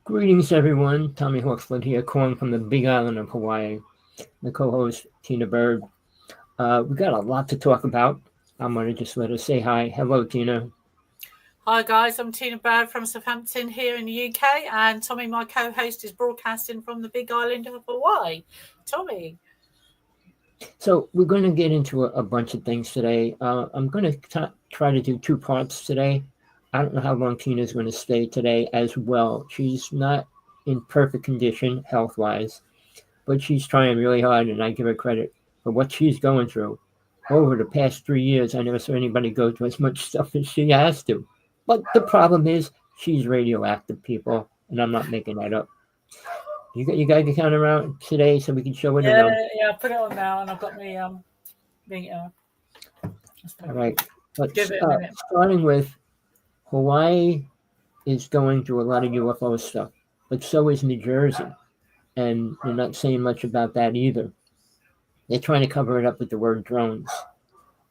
Greetings, everyone. Tommy Hawksblood here, calling from the Big Island of Hawaii. The co-host, Tina Bird. We got a lot to talk about. I'm going to just let her say hi. Hello, Tina. Hi guys, I'm Tina Bird from Southampton here in the UK, and Tommy, my co-host, is broadcasting from the Big Island of Hawaii. Tommy. So we're going to get into a bunch of things today. I'm going to try to do two parts today. I don't know how long Tina's going to stay today as well. She's not in perfect condition health-wise, but she's trying really hard, and I give her credit for what she's going through. Over the past 3 years, I never saw anybody go through as much stuff as she has to. But the problem is, she's radioactive, people, and I'm not making that up. You guys can count around today so we can show it or no? Yeah, put it on now, and I've got me All right. Let's starting with Hawaii is going through a lot of UFO stuff, but so is New Jersey, and they're not saying much about that either. They're trying to cover it up with the word drones.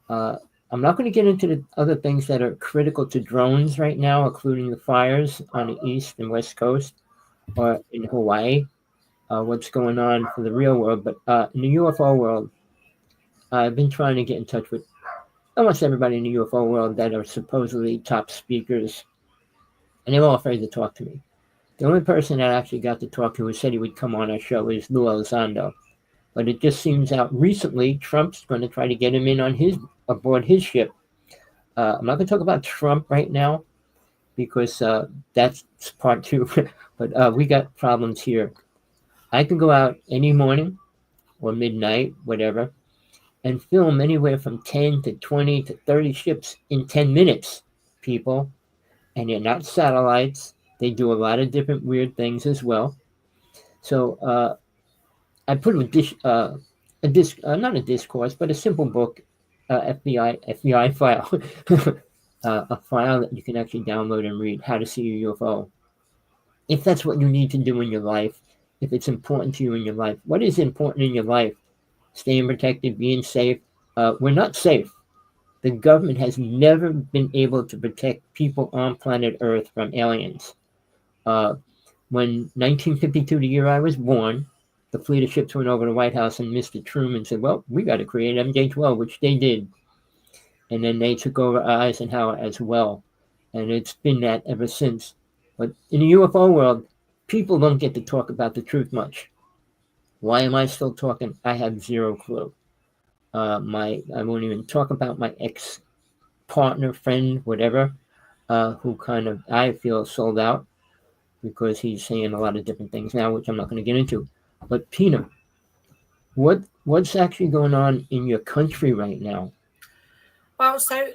I'm not going to get into the other things that are critical to drones right now, including the fires on the east and west coast or in Hawaii, what's going on for the real world. But in the UFO world, I've been trying to get in touch with almost everybody in the UFO world that are supposedly top speakers, and they're all afraid to talk to me. The only person that I actually got to talk to who said he would come on our show is Lou Elizondo. But it just seems out recently Trump's going to try to get him in on aboard his ship. I'm not going to talk about Trump right now because that's part two. But we got problems here. I can go out any morning or midnight, whatever, and film anywhere from 10 to 20 to 30 ships in 10 minutes, people. And they're not satellites. They do a lot of different weird things as well. So I put not a discourse, but a simple book, FBI file, a file that you can actually download and read, How to See a UFO. If that's what you need to do in your life, if it's important to you in your life, what is important in your life? Staying protected, being safe. We're not safe. The government has never been able to protect people on planet Earth from aliens. When 1952, the year I was born, the fleet of ships went over the White House, and Mr. Truman said, well, we got to create MJ-12, which they did. And then they took over Eisenhower as well. And it's been that ever since. But in the UFO world, people don't get to talk about the truth much. Why am I still talking? I have zero clue. I won't even talk about my ex-partner, friend, whatever, who kind of, I feel, sold out because he's saying a lot of different things now, which I'm not going to get into. But Tina, what's actually going on in your country right now? Well, so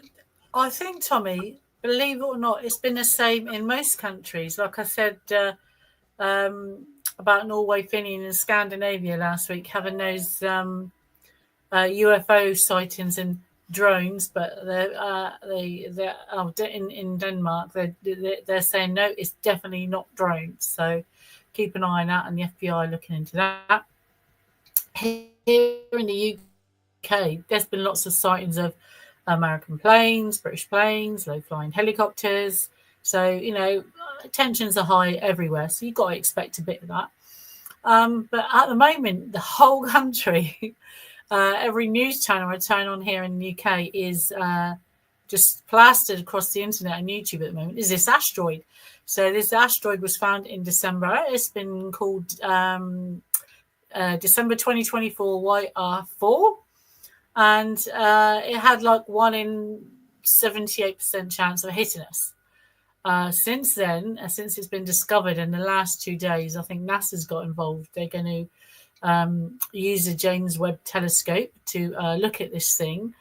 I think, Tommy, believe it or not, it's been the same in most countries. Like I said about Norway, Finland, and Scandinavia last week, having those UFO sightings and drones, but in Denmark they're saying no, it's definitely not drones. So keep an eye on that, and the FBI looking into that. Here in the UK, there's been lots of sightings of American planes, British planes, low-flying helicopters. So tensions are high everywhere. So you've got to expect a bit of that. But at the moment, the whole country. Every news channel I turn on here in the UK is just plastered across the internet and YouTube at the moment is this asteroid. So this asteroid was found in December. It's been called December 2024 YR4. And it had like 1 in 78% chance of hitting us. Since then, since it's been discovered in the last 2 days, I think NASA's got involved. They're going to use the James Webb telescope to look at this thing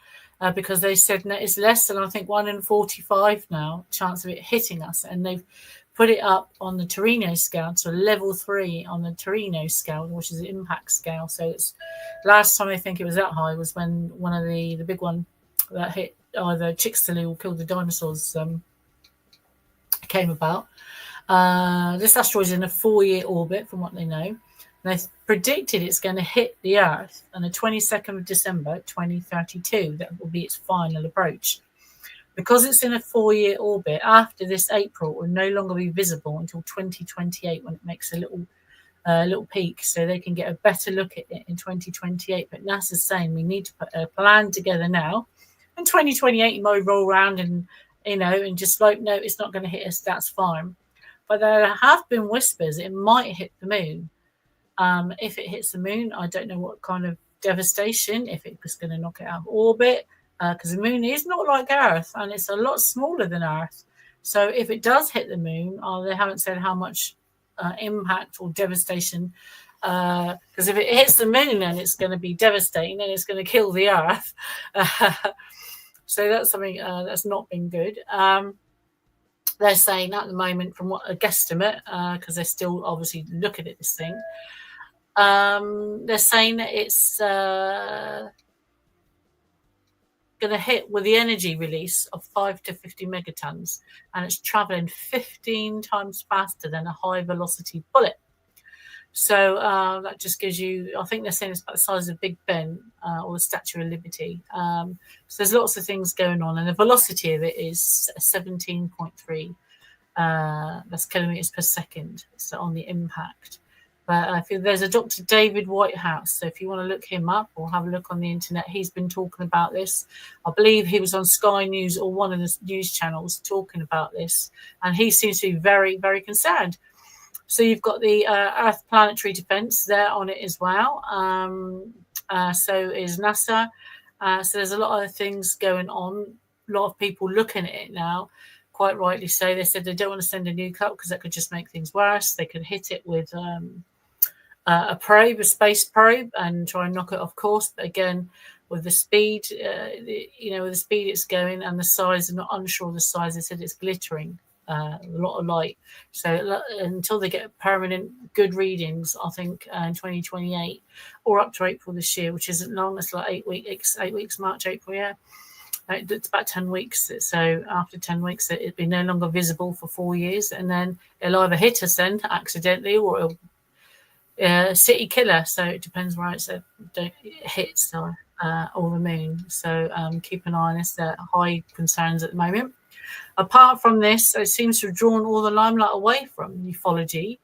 because they said that it's less than, I think, 1 in 45 now chance of it hitting us, and they've put it up on the Torino scale to level 3 on the Torino scale, which is the impact scale. So it's last time I think it was that high was when one of the big one that hit either Chicxulub or killed the dinosaurs came about. This asteroid is in a 4-year orbit, from what they know. They predicted it's going to hit the Earth on the 22nd of December, 2032. That will be its final approach. Because it's in a 4-year orbit, after this April, it will no longer be visible until 2028 when it makes a little peak, so they can get a better look at it in 2028. But NASA's saying we need to put a plan together now. In 2028, you might roll around and just like, no, it's not going to hit us. That's fine. But there have been whispers it might hit the moon. If it hits the moon, I don't know what kind of devastation. If it was going to knock it out of orbit, because the moon is not like Earth and it's a lot smaller than Earth. So if it does hit the moon, they haven't said how much impact or devastation, because if it hits the moon, then it's going to be devastating and it's going to kill the Earth. So that's something that's not been good. They're saying at the moment, from what a guesstimate, because they're still obviously looking at this thing, they're saying that it's going to hit with the energy release of 5 to 50 megatons, and it's traveling 15 times faster than a high velocity bullet. So that just gives you, I think they're saying it's about the size of Big Ben or the Statue of Liberty. So there's lots of things going on, and the velocity of it is 17.3 that's kilometers per second. So on the impact. But there's a Dr. David Whitehouse, so if you want to look him up or have a look on the internet, he's been talking about this. I believe he was on Sky News or one of the news channels talking about this, and he seems to be very, very concerned. So you've got the Earth Planetary Defense there on it as well. So is NASA. So there's a lot of things going on. A lot of people looking at it now, quite rightly so. They said they don't want to send a nuke up because that could just make things worse. They could hit it with a probe, a space probe, and try and knock it off course. But again, with the speed, with the speed it's going and the size, I'm not unsure of the size. They said it's glittering. A lot of light. So until they get permanent good readings, I think in 2028 or up to April this year, which isn't long. It's like 8 weeks, March, April, yeah. It's about 10 weeks. So after 10 weeks, it'll be no longer visible for 4 years, and then it'll either hit us then accidentally or it'll city killer. So it depends where it hits or the moon. So keep an eye on this. There are high concerns at the moment. Apart from this, it seems to have drawn all the limelight away from ufology.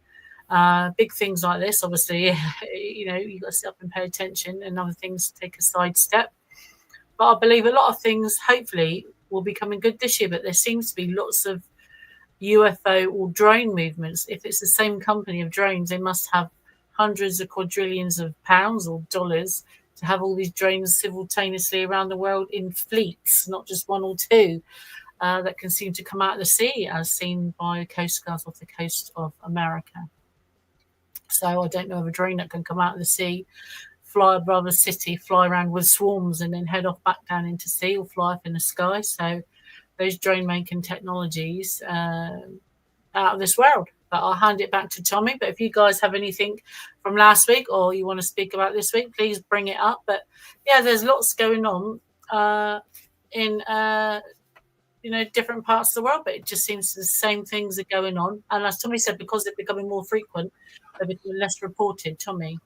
Big things like this, obviously, you've got to sit up and pay attention, and other things take a sidestep. But I believe a lot of things, hopefully, will be coming good this year. But there seems to be lots of UFO or drone movements. If it's the same company of drones, they must have hundreds of quadrillions of pounds or dollars to have all these drones simultaneously around the world in fleets, not just one or two. That can seem to come out of the sea, as seen by coast guards off the coast of America. So I don't know of a drone that can come out of the sea, fly above a city, fly around with swarms, and then head off back down into sea or fly up in the sky. So those drone making technologies out of this world. But I'll hand it back to Tommy. But if you guys have anything from last week or you want to speak about this week, please bring it up. But yeah, there's lots going on in different parts of the world, but it just seems the same things are going on. And as Tommy said, because they're becoming more frequent, they're becoming less reported. Tommy?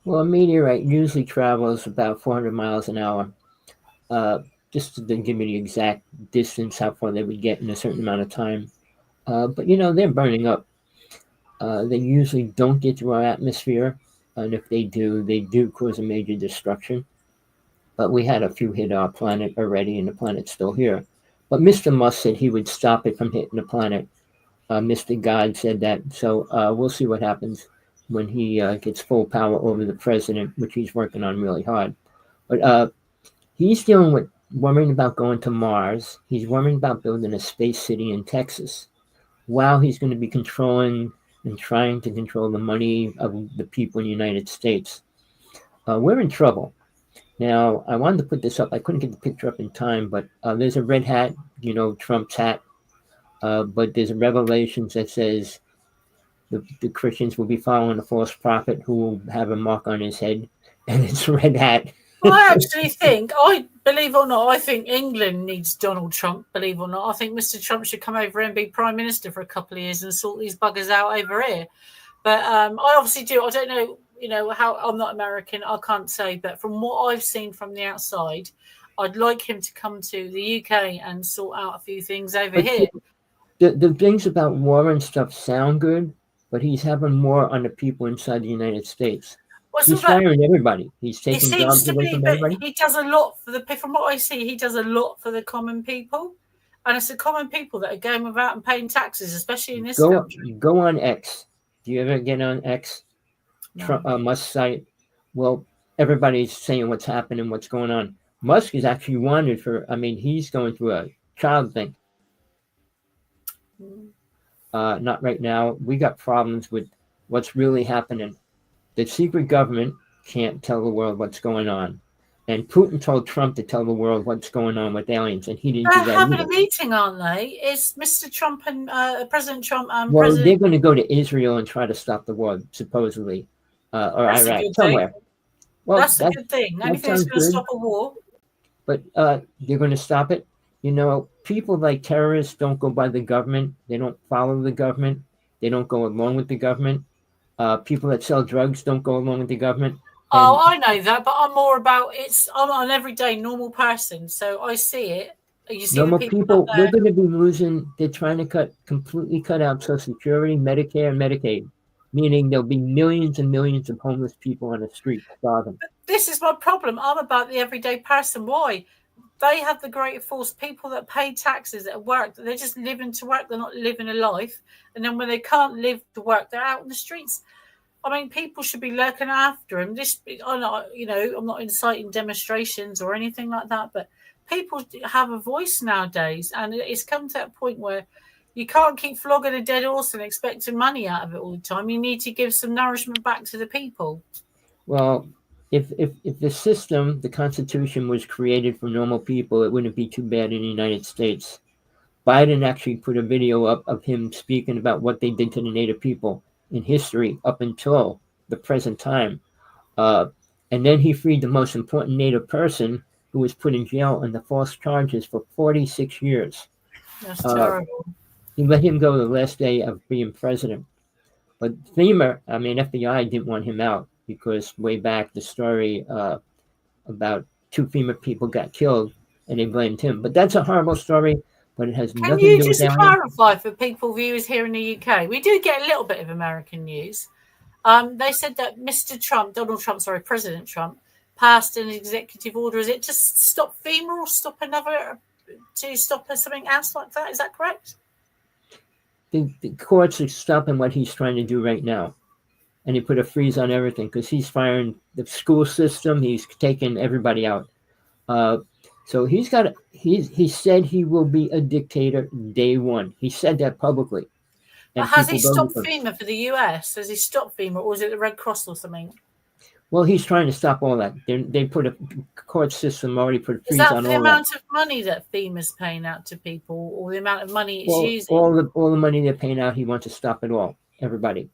Well, a meteorite usually travels about 400 miles an hour. Just to give me the exact distance, how far they would get in a certain amount of time. But, they're burning up. They usually don't get through our atmosphere. And if they do cause a major destruction. But we had a few hit our planet already, and the planet's still here. But Mr. Musk said he would stop it from hitting the planet. Mr. God said that. So we'll see what happens when he gets full power over the president, which he's working on really hard. But he's dealing with worrying about going to Mars. He's worrying about building a space city in Texas. While he's going to be controlling and trying to control the money of the people in the United States. We're in trouble. Now, I wanted to put this up. I couldn't get the picture up in time, but there's a red hat, Trump's hat. But there's a revelation that says the Christians will be following a false prophet who will have a mark on his head, and it's a red hat. I actually think, believe it or not, I think England needs Donald Trump, believe it or not. I think Mr. Trump should come over and be Prime Minister for a couple of years and sort these buggers out over here. But I obviously do. I don't know, how I'm not American, I can't say. But from what I've seen from the outside, I'd like him to come to the UK and sort out a few things over here. The things about war and stuff sound good, but he's having war on the people inside the United States. He's firing everybody. He's taking jobs away from everybody. He does a lot for from what I see, he does a lot for the common people. And it's the common people that are going without and paying taxes, especially in this country. Go on X. Do you ever get on X? No. Musk's site? Well, everybody's saying what's happening, what's going on. Musk is actually wanted for, he's going through a child thing. Not right now. We got problems with what's really happening. The secret government can't tell the world what's going on. And Putin told Trump to tell the world what's going on with aliens, and he didn't do that. They're having a meeting, aren't they? It's Mr. Trump and President Trump and President... they're going to go to Israel and try to stop the war, supposedly, or that's Iraq, somewhere. Well, that's a good thing. Anything's going to stop a war. But they're going to stop it. People like terrorists don't go by the government. They don't follow the government. They don't go along with the government. People that sell drugs don't go along with the government. Oh, I know that, but I'm more about I'm an everyday normal person, so I see it. You see normal people, we're going to be losing. They're trying to completely cut out Social Security, Medicare, and Medicaid, meaning there'll be millions and millions of homeless people on the street starving. But this is my problem. I'm about the everyday person. Why? They have the greater force. People that pay taxes at work, they're just living to work. They're not living a life. And then when they can't live to work, they're out in the streets. People should be looking after him. I'm not inciting demonstrations or anything like that, but people have a voice nowadays, and it's come to that point where you can't keep flogging a dead horse and expecting money out of it all the time. You need to give some nourishment back to the people. Well, if the system, the Constitution, was created for normal people, it wouldn't be too bad in the United States. Biden actually put a video up of him speaking about what they did to the Native people in history up until the present time. And then he freed the most important Native person who was put in jail on the false charges for 46 years. That's terrible. He let him go the last day of being president. But FBI didn't want him out because way back the story about 2 FEMA people got killed and they blamed him. But that's a horrible story. But it has nothing to do with Can you just clarify for viewers here in the UK? We do get a little bit of American news. They said that President Trump, passed an executive order. Is it to stop FEMA or stop something else like that? Is that correct? The courts are stopping what he's trying to do right now. And he put a freeze on everything because he's firing the school system. He's taking everybody out. So he said he will be a dictator day one. He said that publicly. But has he stopped FEMA for the US? Has he stopped FEMA, or is it the Red Cross or something? Well, he's trying to stop all that. They put a court system, already put a freeze on all that. Is that the amount of money that FEMA's paying out to people, or the amount of money it's using? All the money they're paying out, he wants to stop it all. Everybody.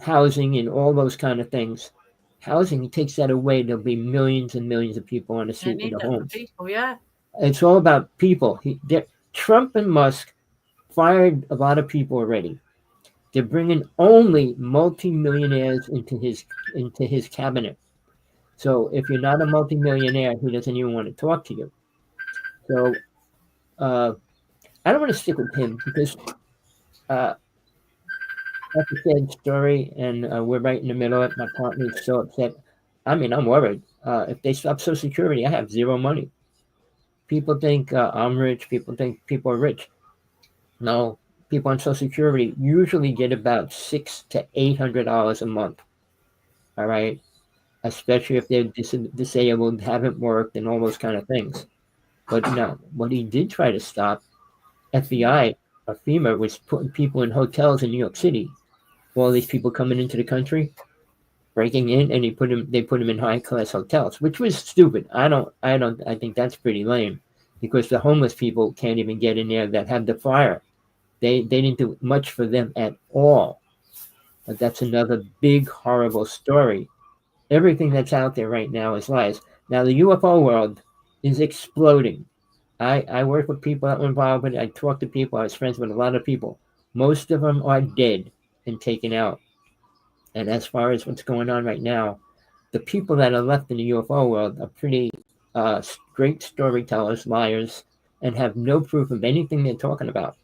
Housing and all those kind of things. Housing, he takes that away, there'll be millions and millions of people on the street in the homes. People, yeah. It's all about people. Trump and Musk fired a lot of people already. They're bringing only multimillionaires into his cabinet. So if you're not a multimillionaire, he doesn't even want to talk to you. So I don't want to stick with him because that's a sad story, and we're right in the middle of it. My partner is so upset. I'm worried. If they stop Social Security, I have zero money. People think I'm rich. People think people are rich. No, people on Social Security usually get about $600 to $800 a month. All right, especially if they're disabled, haven't worked, and all those kind of things. But no, what he did try to stop, FBI or FEMA, was putting people in hotels in New York City. All these people coming into the country, breaking in, and they put them in high class hotels, which was stupid. I think that's pretty lame, because the homeless people can't even get in there that have the fire. They didn't do much for them at all. But that's another big, horrible story. Everything that's out there right now is lies. Now, the UFO world is exploding. I work with people that were involved with it. I talk to people. I was friends with a lot of people. Most of them are dead and taken out. And as far as what's going on right now, the people that are left in the UFO world are pretty great storytellers, liars, and have no proof of anything they're talking about.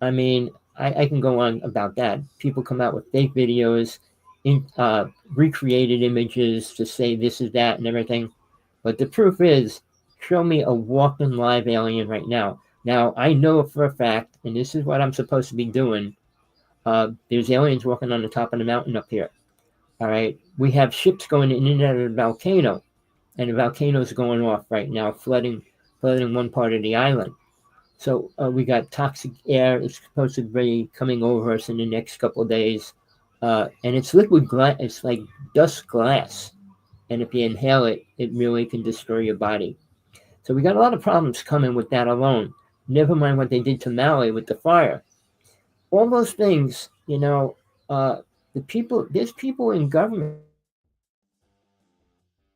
I mean, I can go on about that. People come out with fake videos, recreated images to say this is that and everything. But the proof is, show me a walking live alien right now. Now, I know for a fact, and this is what I'm supposed to be doing, there's aliens walking on the top of the mountain up here. All right. We have ships going in and out of the volcano, and the volcano is going off right now, flooding one part of the island. So we got toxic air. It's supposed to be coming over us in the next couple of days. And it's liquid glass. It's like dust glass. And if you inhale it, it really can destroy your body. So we got a lot of problems coming with that alone. Never mind what they did to Maui with the fire. All those things, there's people in government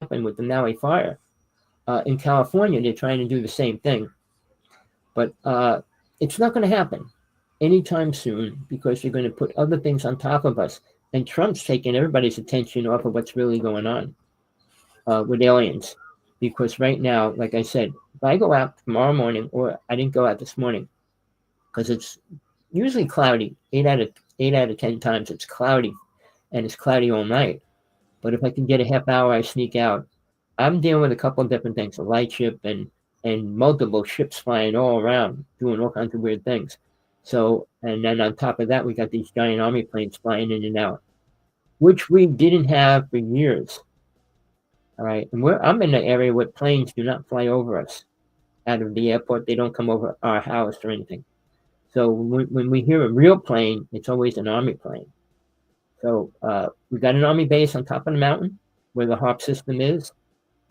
with the Maui fire. In California, they're trying to do the same thing. But it's not going to happen anytime soon because you're going to put other things on top of us. And Trump's taking everybody's attention off of what's really going on with aliens. Because right now, like I said, if I go out tomorrow morning, or I didn't go out this morning, because it's usually cloudy. 8 out of 10 times it's cloudy, and it's cloudy all night. But if I can get a half hour, I sneak out. I'm dealing with a couple of different things, a light ship and multiple ships flying all around, doing all kinds of weird things. So, and then on top of that, we got these giant army planes flying in and out, which we didn't have for years. All right. And I'm in the area where planes do not fly over us out of the airport. They don't come over our house or anything. So when we hear a real plane, it's always an army plane. So we got an army base on top of the mountain where the HARP system is.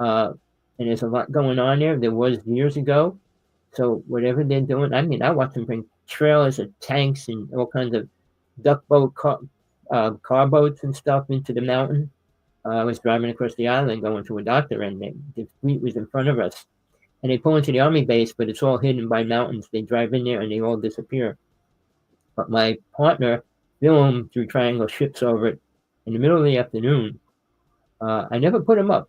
And there's a lot going on there. There was years ago. So whatever they're doing, I mean, I watch them bring trailers of tanks and all kinds of duck boat car boats and stuff into the mountain. I was driving across the island going to a doctor, and the fleet was in front of us. And they pull into the army base, but it's all hidden by mountains. They drive in there and they all disappear. But my partner filmed through triangle ships over it in the middle of the afternoon. I never put them up.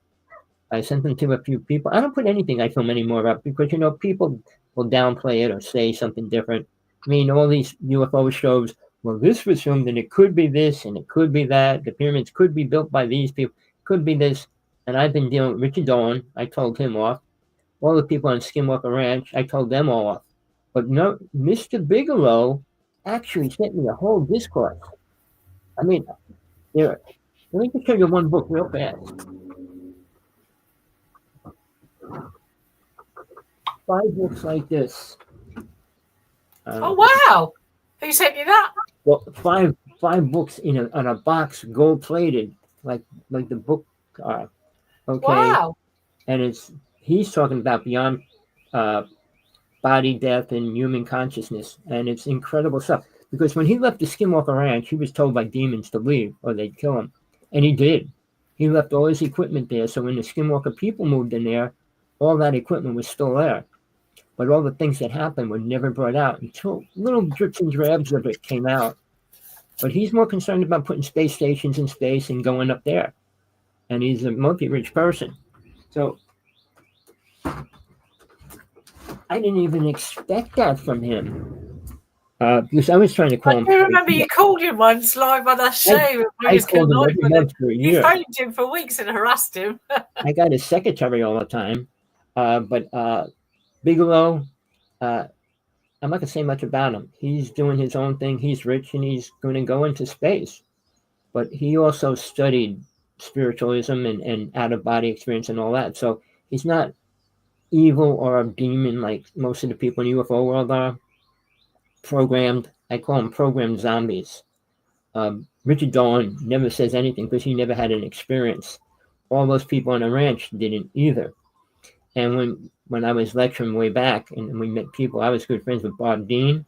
I sent them to a few people. I don't put anything I film anymore up because, people will downplay it or say something different. I mean, all these UFO shows, well, this was filmed and it could be this and it could be that. The pyramids could be built by these people, could be this. And I've been dealing with Richard Dolan. I told him off. All the people on Skinwalker Ranch, I told them all off. But no, Mr. Bigelow actually sent me a whole discourse. I mean, let me just show you one book real fast. 5 books like this. Oh wow! Who sent you that? Well, five books on a box, gold plated, like the book are. Okay. Wow! And he's talking about beyond body, death, and human consciousness, and it's incredible stuff. Because when he left the Skinwalker Ranch, he was told by demons to leave or they'd kill him, and he did. He left all his equipment there, so when the Skinwalker people moved in there, all that equipment was still there. But all the things that happened were never brought out until little drips and drabs of it came out. But he's more concerned about putting space stations in space and going up there. And he's a multi-rich person. So I didn't even expect that from him. Because I was trying to call him. I do remember you called him once live on that show. I called him every month for a year. You phoned him for weeks and harassed him. I got his secretary all the time. But Bigelow, I'm not going to say much about him. He's doing his own thing. He's rich and he's going to go into space. But he also studied spiritualism and out-of-body experience and all that. So he's not evil or a demon like most of the people in the UFO world are. Programmed. I call them programmed zombies. Richard Dolan never says anything because he never had an experience. All those people on the ranch didn't either. And when I was lecturing way back and we met people, I was good friends with Bob Dean,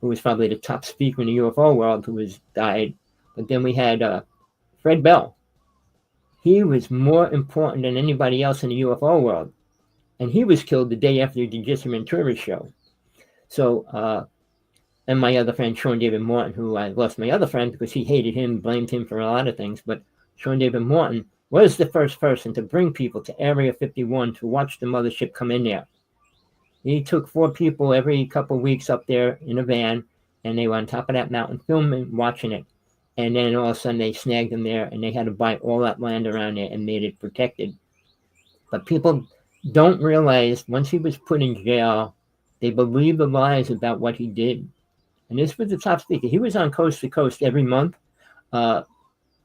who was probably the top speaker in the UFO world, who died. But then we had Fred Bell. He was more important than anybody else in the UFO world. And he was killed the day after the Jesse Ventura show. So, and my other friend, Sean David Morton, who I lost my other friend because he hated him, blamed him for a lot of things. But Sean David Morton was the first person to bring people to Area 51 to watch the mothership come in there. He took 4 people every couple of weeks up there in a van, and they were on top of that mountain filming, watching it. And then all of a sudden they snagged him there, and they had to buy all that land around there and made it protected. But people don't realize once he was put in jail, they believe the lies about what he did. And this was the top speaker. He was on Coast to Coast every month.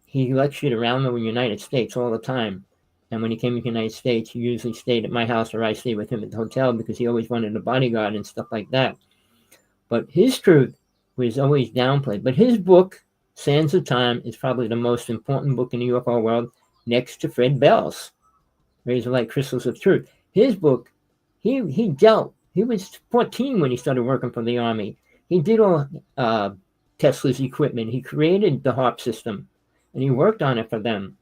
He lectured around the United States all the time. And when he came to the United States, he usually stayed at my house, or I stayed with him at the hotel, because he always wanted a bodyguard and stuff like that. But his truth was always downplayed. But his book, Sands of Time, is probably the most important book in the UFO world, next to Fred Bell's Razor Light Crystals of Truth. His book, he was 14 when he started working for the Army. He did all Tesla's equipment. He created the HARP system, and he worked on it for them.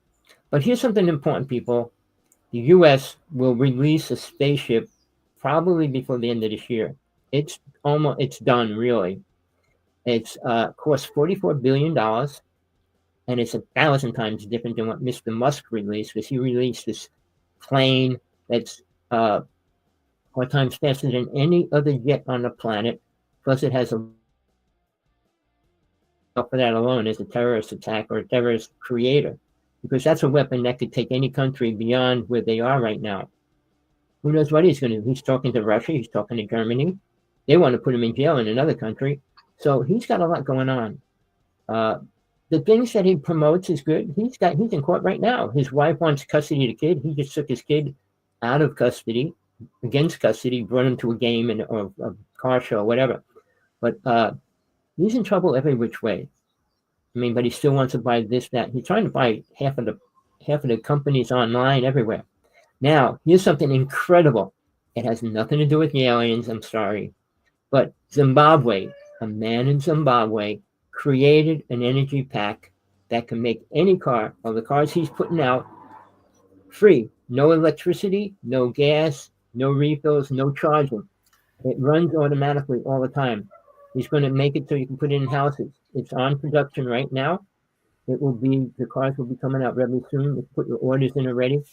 But here's something important, people. The U.S. will release a spaceship probably before the end of this year. It's done, really. It's cost $44 billion, and it's 1,000 times different than what Mr. Musk released, because he released this plane that's 4 times faster than any other jet on the planet. Plus, it has for that alone is a terrorist attack or a terrorist creator, because that's a weapon that could take any country beyond where they are right now. Who knows what he's going to do? He's talking to Russia. He's talking to Germany. They want to put him in jail in another country. So he's got a lot going on. The things that he promotes is good. He's in court right now. His wife wants custody of the kid. He just took his kid out of custody, against custody, brought him to a game or a car show, whatever. But he's in trouble every which way. I mean, but he still wants to buy this, that. He's trying to buy half of the companies online everywhere. Now, here's something incredible. It has nothing to do with the aliens, I'm sorry. But Zimbabwe, a man in Zimbabwe, created an energy pack that can make any car, or the cars he's putting out, free. No electricity, no gas, no refills, no charging. It runs automatically all the time. He's going to make it so you can put it in houses. It's on production right now. The cars will be coming out really soon. Let's put your orders in already.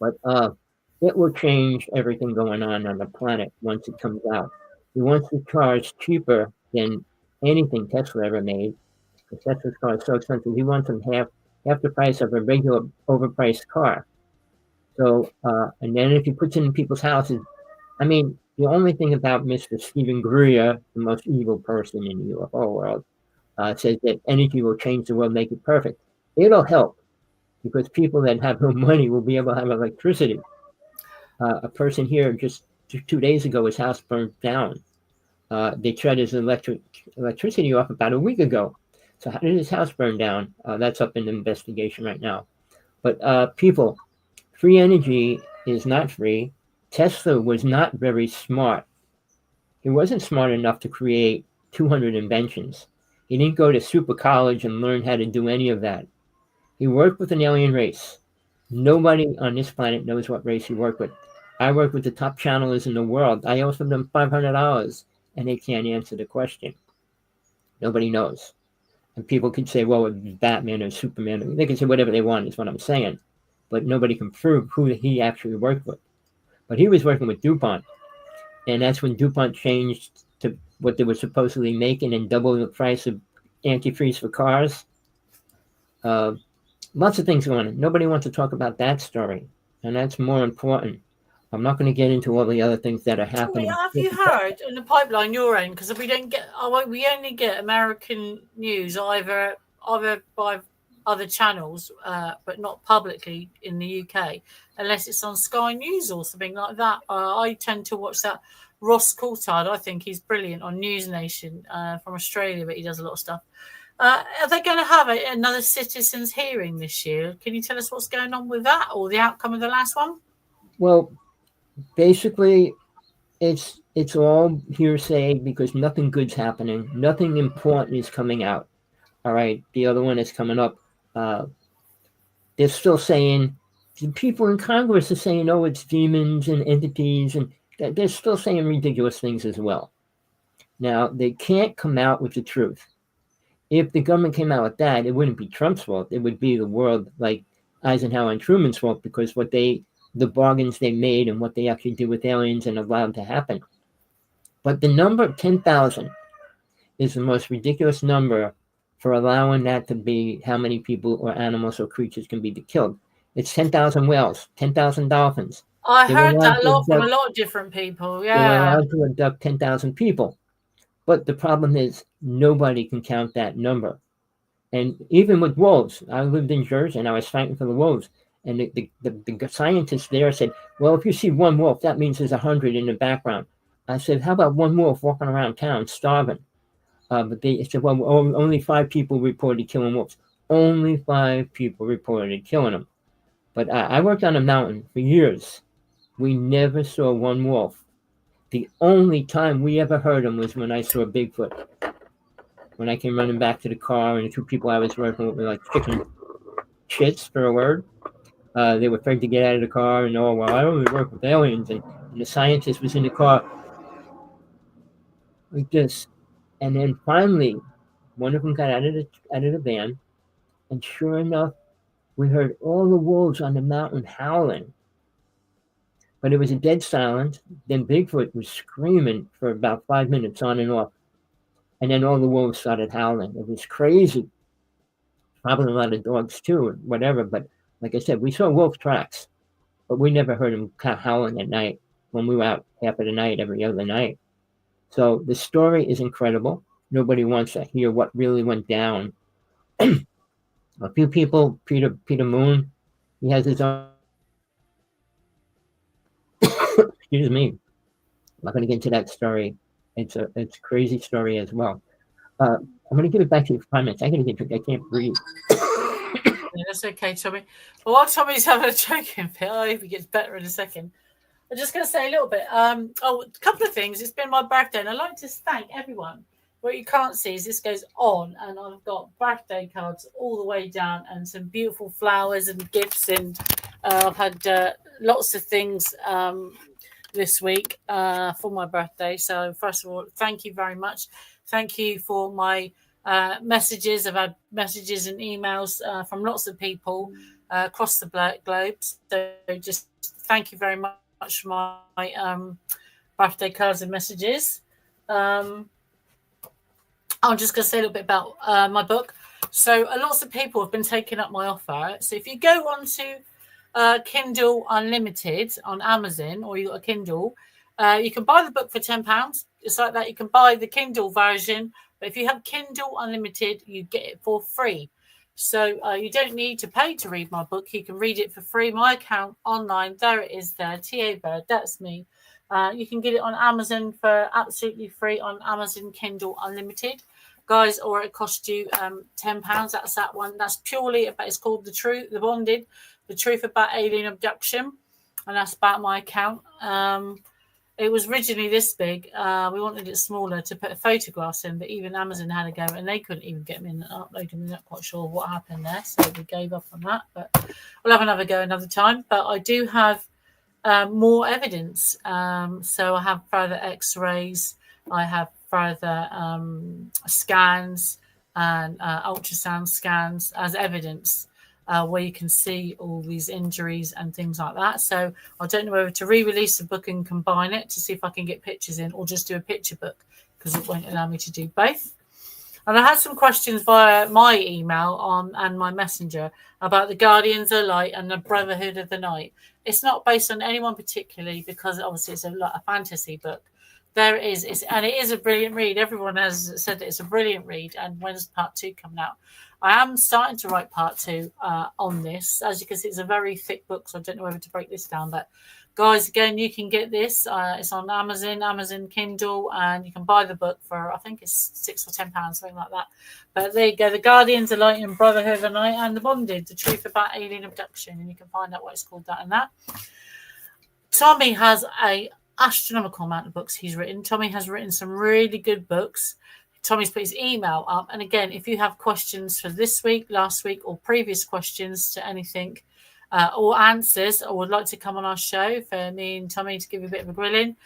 But it will change everything going on the planet once it comes out. He wants the cars cheaper than anything Tesla ever made. Because Tesla's car is so expensive. He wants them half the price of a regular overpriced car. So, and then if he puts it in people's houses, I mean, the only thing about Mr. Stephen Greer, the most evil person in the UFO world, says that energy will change the world, make it perfect. It'll help, because people that have no money will be able to have electricity. A person here just 2 days ago, his house burned down. They shut his electricity off about a week ago. So how did his house burn down? That's up in the investigation right now. But people, free energy is not free. Tesla was not very smart. He wasn't smart enough to create 200 inventions. He didn't go to super college and learn how to do any of that. He worked with an alien race. Nobody on this planet knows what race he worked with. I work with the top channelers in the world. I offer them $500, and they can't answer the question. Nobody knows. And people could say, well, it's Batman or Superman. They can say whatever they want, is what I'm saying. But nobody can prove who he actually worked with. But he was working with DuPont. And that's when DuPont changed to what they were supposedly making and double the price of antifreeze for cars. Lots of things going on. Nobody wants to talk about that story. And that's more important. I'm not going to get into all the other things that are happening. Have you heard in the pipeline your end? Because we only get American news either by other channels, but not publicly in the UK, unless it's on Sky News or something like that. I tend to watch that. Ross Coulthard, I think he's brilliant on News Nation from Australia, but he does a lot of stuff. Are they going to have another citizens' hearing this year? Can you tell us what's going on with that, or the outcome of the last one? Well, basically, it's all hearsay, because nothing good's happening. Nothing important is coming out. All right, the other one is coming up. They're still saying, the people in Congress are saying, oh, it's demons and entities, and they're still saying ridiculous things as well. Now, they can't come out with the truth. If the government came out with that, it wouldn't be Trump's fault. It would be the world, like Eisenhower and Truman's fault, because the bargains they made and what they actually did with aliens and allowed to happen. But the number 10,000 is the most ridiculous number for allowing that to be how many people or animals or creatures can be killed. It's 10,000 whales, 10,000 dolphins. I heard that a lot from a lot of different people. Yeah. They were allowed to abduct 10,000 people. But the problem is nobody can count that number. And even with wolves, I lived in Jersey and I was fighting for the wolves. And the scientists there said, well, if you see one wolf, that means there's 100 in the background. I said, how about one wolf walking around town starving? But they said, well, only 5 people reported killing wolves. Only 5 people reported killing them. But I worked on a mountain for years. We never saw one wolf. The only time we ever heard them was when I saw Bigfoot. When I came running back to the car, and the 2 people I was working with were like chicken shits, for a word. They were afraid to get out of the car, and well, I only work with aliens. And the scientist was in the car like this. And then finally, one of them got out of the van, and sure enough, we heard all the wolves on the mountain howling. But it was a dead silence. Then Bigfoot was screaming for about 5 minutes on and off. And then all the wolves started howling. It was crazy. Probably a lot of dogs too, or whatever. But like I said, we saw wolf tracks, but we never heard them howling at night when we were out half of the night, every other night. So the story is incredible. Nobody wants to hear what really went down. A few people, Peter Moon, he has his own. Excuse me. I'm not going to get into that story. It's a crazy story as well. I'm going to give it back to you for 5 minutes. I can't breathe. Yeah, that's okay, Tommy. Well, while Tommy's having a choking fit, I hope he gets better in a second. I'm just going to say a little bit. A couple of things. It's been my birthday, and I'd like to thank everyone. What you can't see is this goes on, and I've got birthday cards all the way down and some beautiful flowers and gifts, and I've had lots of things this week for my birthday. So first of all, thank you very much. Thank you for my messages. I've had messages and emails from lots of people across the globe. So just thank you very much for my birthday cards and messages. I'm just going to say a little bit about my book. So lots of people have been taking up my offer. So if you go on to Kindle Unlimited on Amazon, or you got a Kindle, you can buy the book for £10. It's like that. You can buy the Kindle version, but if you have Kindle Unlimited, you get it for free. So you don't need to pay to read my book. You can read it for free. My account online, there it is there, TA Bird, that's me. You can get it on Amazon for absolutely free on Amazon Kindle Unlimited. Guys, or it costs you £10. That's that one. That's purely about, it's called The Truth About Alien Abduction. And that's about my account. It was originally this big. We wanted it smaller to put photographs in, but even Amazon had a go and they couldn't even get them in and upload them. We're not quite sure what happened there. So we gave up on that. But we'll have another go another time. But I do have more evidence. So I have further x-rays. I have further scans and ultrasound scans as evidence where you can see all these injuries and things like that. So I don't know whether to re-release the book and combine it to see if I can get pictures in, or just do a picture book, because it won't allow me to do both. And I had some questions via my email and my messenger about the Guardians of Light and the Brotherhood of the Night. It's not based on anyone particularly, because obviously it's a fantasy book. There it is. And it is a brilliant read. Everyone has said that it's a brilliant read. And when's part 2 coming out? I am starting to write part 2 on this. As you can see, it's a very thick book, so I don't know whether to break this down. But guys, again, you can get this. It's on Amazon Kindle, and you can buy the book for, I think it's £6 or £10, something like that. But there you go. The Guardians of Light and Brotherhood of the Night, and The Bonded, The Truth About Alien Abduction. And you can find out what it's called, that and that. Tommy has a astronomical amount of books he's written. Tommy has written some really good books. Tommy's put his email up. And again, if you have questions for this week, last week, or previous questions to anything, or answers, or would like to come on our show for me and Tommy to give you a bit of a grilling,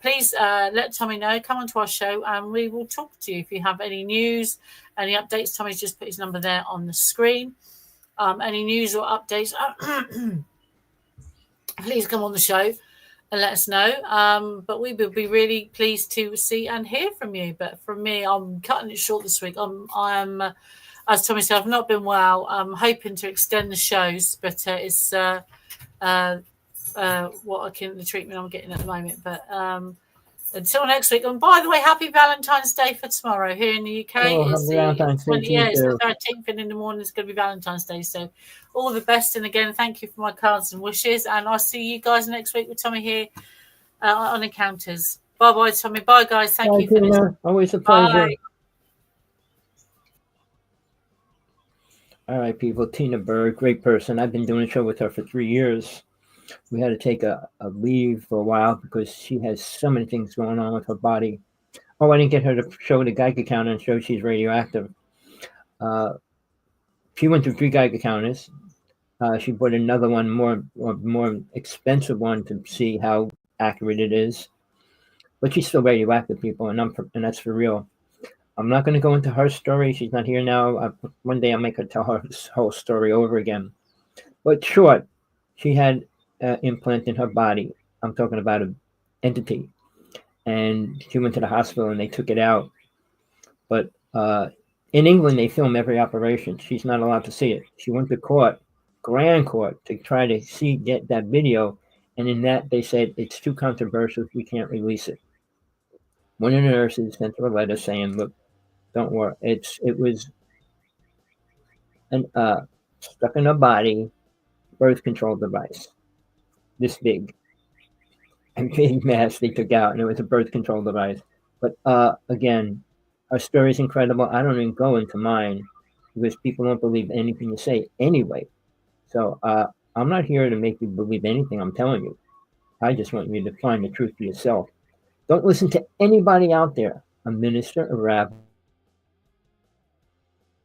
please let Tommy know. Come onto our show and we will talk to you. If you have any news, any updates, Tommy's just put his number there on the screen. any news or updates, please come on the show and let us know. But we will be really pleased to see and hear from you. But from me, I'm cutting it short this week. I'm as Tommy said, I've not been well. I'm hoping to extend the shows, but it's the treatment I'm getting at the moment. But until next week. And by the way, happy Valentine's Day for tomorrow here in the UK. It's the 13th, and in the morning it's going to be Valentine's Day. So all the best. And again, thank you for my cards and wishes. And I'll see you guys next week with Tommy here on Encounters. Bye-bye, Tommy. Bye, guys. Thank you for listening. Always a pleasure. Bye. All right, people. Tina Berg, great person. I've been doing a show with her for 3 years. We had to take a leave for a while because she has so many things going on with her body. Oh, I didn't get her to show the Geiger counter and show she's radioactive. She went through 3 Geiger counters. She bought another one, more expensive one, to see how accurate it is. But she's still radioactive, people, and that's for real. I'm not going to go into her story. She's not here now. One day I'll make her tell her whole story over again. But short, she had implant in her body. I'm talking about an entity. And she went to the hospital and they took it out. But in England, they film every operation. She's not allowed to see it. She went to court, grand court, to try to get that video. And in that, they said, it's too controversial. We can't release it. One of the nurses sent her a letter saying, look, don't worry. It was stuck in her body, birth control device, this big. And big mass they took out, and it was a birth control device. But again, our story is incredible. I don't even go into mine because people don't believe anything you say anyway. So I'm not here to make you believe anything I'm telling you. I just want you to find the truth for yourself. Don't listen to anybody out there, a minister, a rabbi,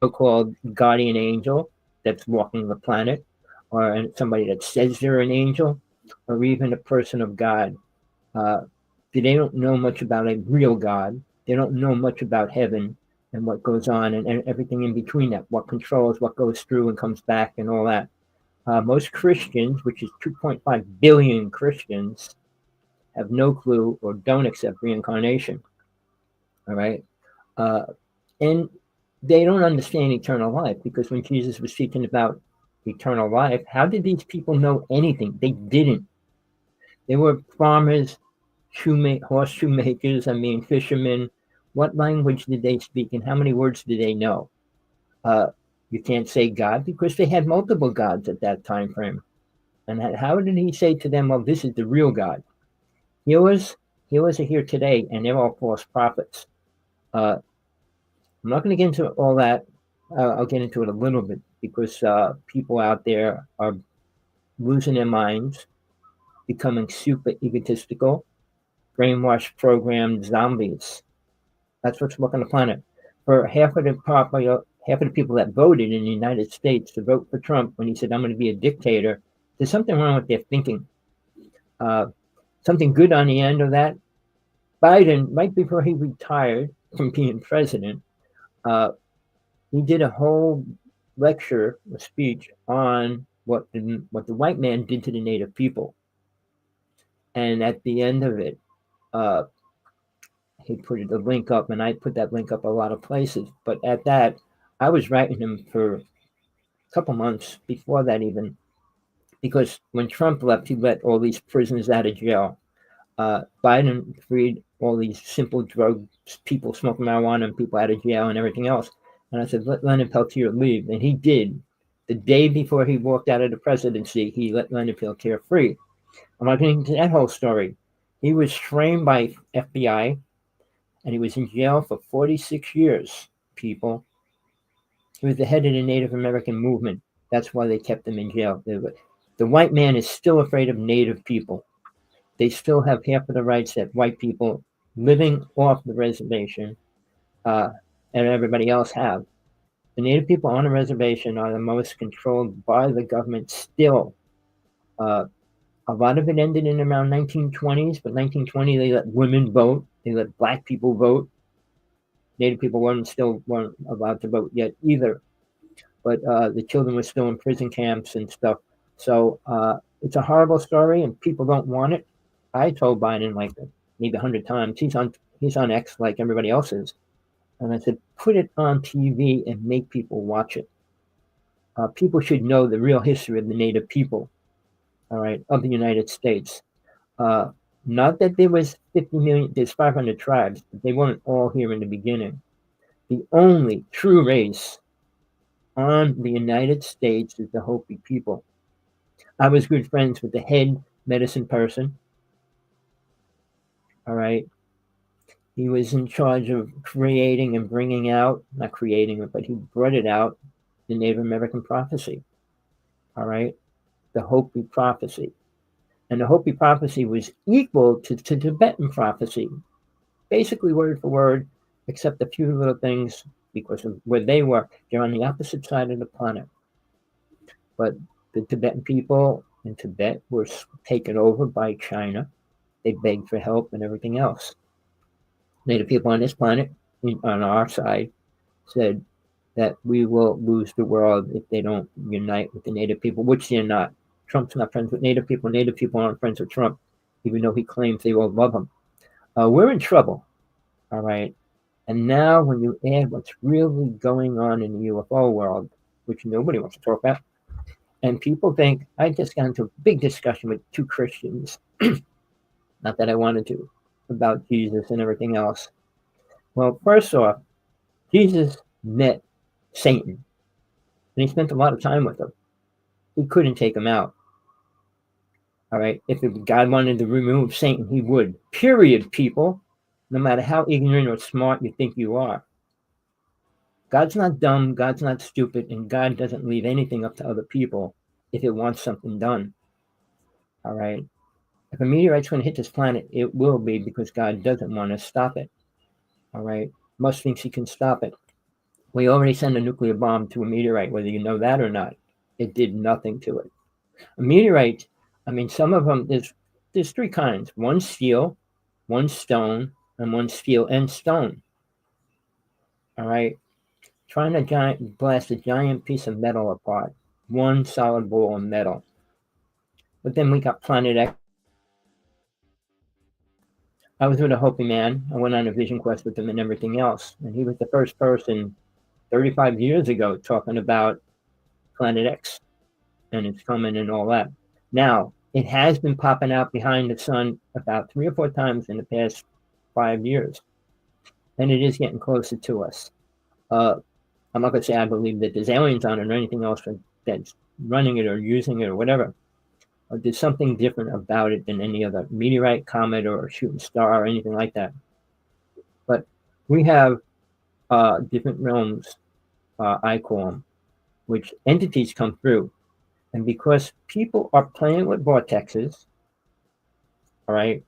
so-called guardian angel that's walking the planet, or somebody that says they're an angel, or even a person of God. They don't know much about a real God. They don't know much about heaven and what goes on and everything in between that, what controls, what goes through and comes back and all that. Most Christians, which is 2.5 billion Christians, have no clue or don't accept reincarnation. All right? And they don't understand eternal life, because when Jesus was speaking about eternal life, how did these people know anything? They didn't. They were farmers, horseshoe makers, fishermen. What language did they speak and how many words did they know? You can't say God because they had multiple gods at that time frame. And how did he say to them, well, this is the real God? Healers are here today, and they're all false prophets. I'm not going to get into all that. I'll get into it a little bit because people out there are losing their minds, becoming super egotistical, brainwashed, programmed zombies. That's what's walking the planet. For half of the people that voted in the United States to vote for Trump when he said, I'm going to be a dictator, there's something wrong with their thinking. Something good on the end of that. Biden, right before he retired from being president, he did a whole lecture, a speech on what the white man did to the native people. And at the end of it, he put the link up, and I put that link up a lot of places. But at that, I was writing him for a couple months before that even, because when Trump left, he let all these prisoners out of jail. Biden freed all these simple drug people smoking marijuana and people out of jail and everything else. And I said, let Leonard Peltier leave. And he did. The day before he walked out of the presidency, he let Leonard Peltier free. I'm not getting into that whole story. He was framed by FBI, and he was in jail for 46 years, people. He was the head of the Native American movement. That's why they kept him in jail. The white man is still afraid of Native people. They still have half of the rights that white people living off the reservation and everybody else have. The Native people on the reservation are the most controlled by the government still. A lot of it ended in around 1920s, but 1920 they let women vote. They let black people vote. Native people weren't allowed to vote yet either. but the children were still in prison camps and stuff. So it's a horrible story, and people don't want it. I told Biden like maybe 100 times. He's on X like everybody else is, and I said, put it on TV and make people watch it. People should know the real history of the Native people, all right, of the United States. Not that there was 50 million, there's 500 tribes, but they weren't all here in the beginning. The only true race on the United States is the Hopi people. I was good friends with the head medicine person. All right. He was in charge of creating and bringing out, not creating it, but he brought it out, the Native American prophecy. All right. The Hopi prophecy. And the Hopi prophecy was equal to Tibetan prophecy, basically word for word, except a few little things because of where they were. They're on the opposite side of the planet. But the Tibetan people in Tibet were taken over by China. They begged for help and everything else. Native people on this planet, on our side, said that we will lose the world if they don't unite with the Native people, which they're not. Trump's not friends with Native people. Native people aren't friends with Trump, even though he claims they all love him. We're in trouble, all right? And now when you add what's really going on in the UFO world, which nobody wants to talk about, and people think, I just got into a big discussion with two Christians, not that I wanted to, about Jesus and everything else. Well, first off, Jesus met Satan, and he spent a lot of time with him. He couldn't take him out. All right. If God wanted to remove Satan, he would. Period, people. No matter how ignorant or smart you think you are. God's not dumb, God's not stupid, and God doesn't leave anything up to other people if it wants something done. All right. If a meteorite's going to hit this planet, it will be because God doesn't want to stop it. All right. Musk thinks he can stop it. We already sent a nuclear bomb to a meteorite, whether you know that or not. It did nothing to it. A meteorite, I mean, some of them, there's three kinds. One steel, one stone, and one steel and stone. All right. Trying to blast a giant piece of metal apart. One solid ball of metal. But then we got Planet X. I was with a Hopi man. I went on a vision quest with him and everything else. And he was the first person 35 years ago talking about Planet X. And it's coming and all that. Now, it has been popping out behind the sun about 3 or 4 times in the past 5 years. And it is getting closer to us. I'm not going to say I believe that there's aliens on it or anything else that's running it or using it or whatever. There's something different about it than any other meteorite, comet, or shooting star or anything like that. But we have different realms, I call them, which entities come through. And because people are playing with vortexes, all right,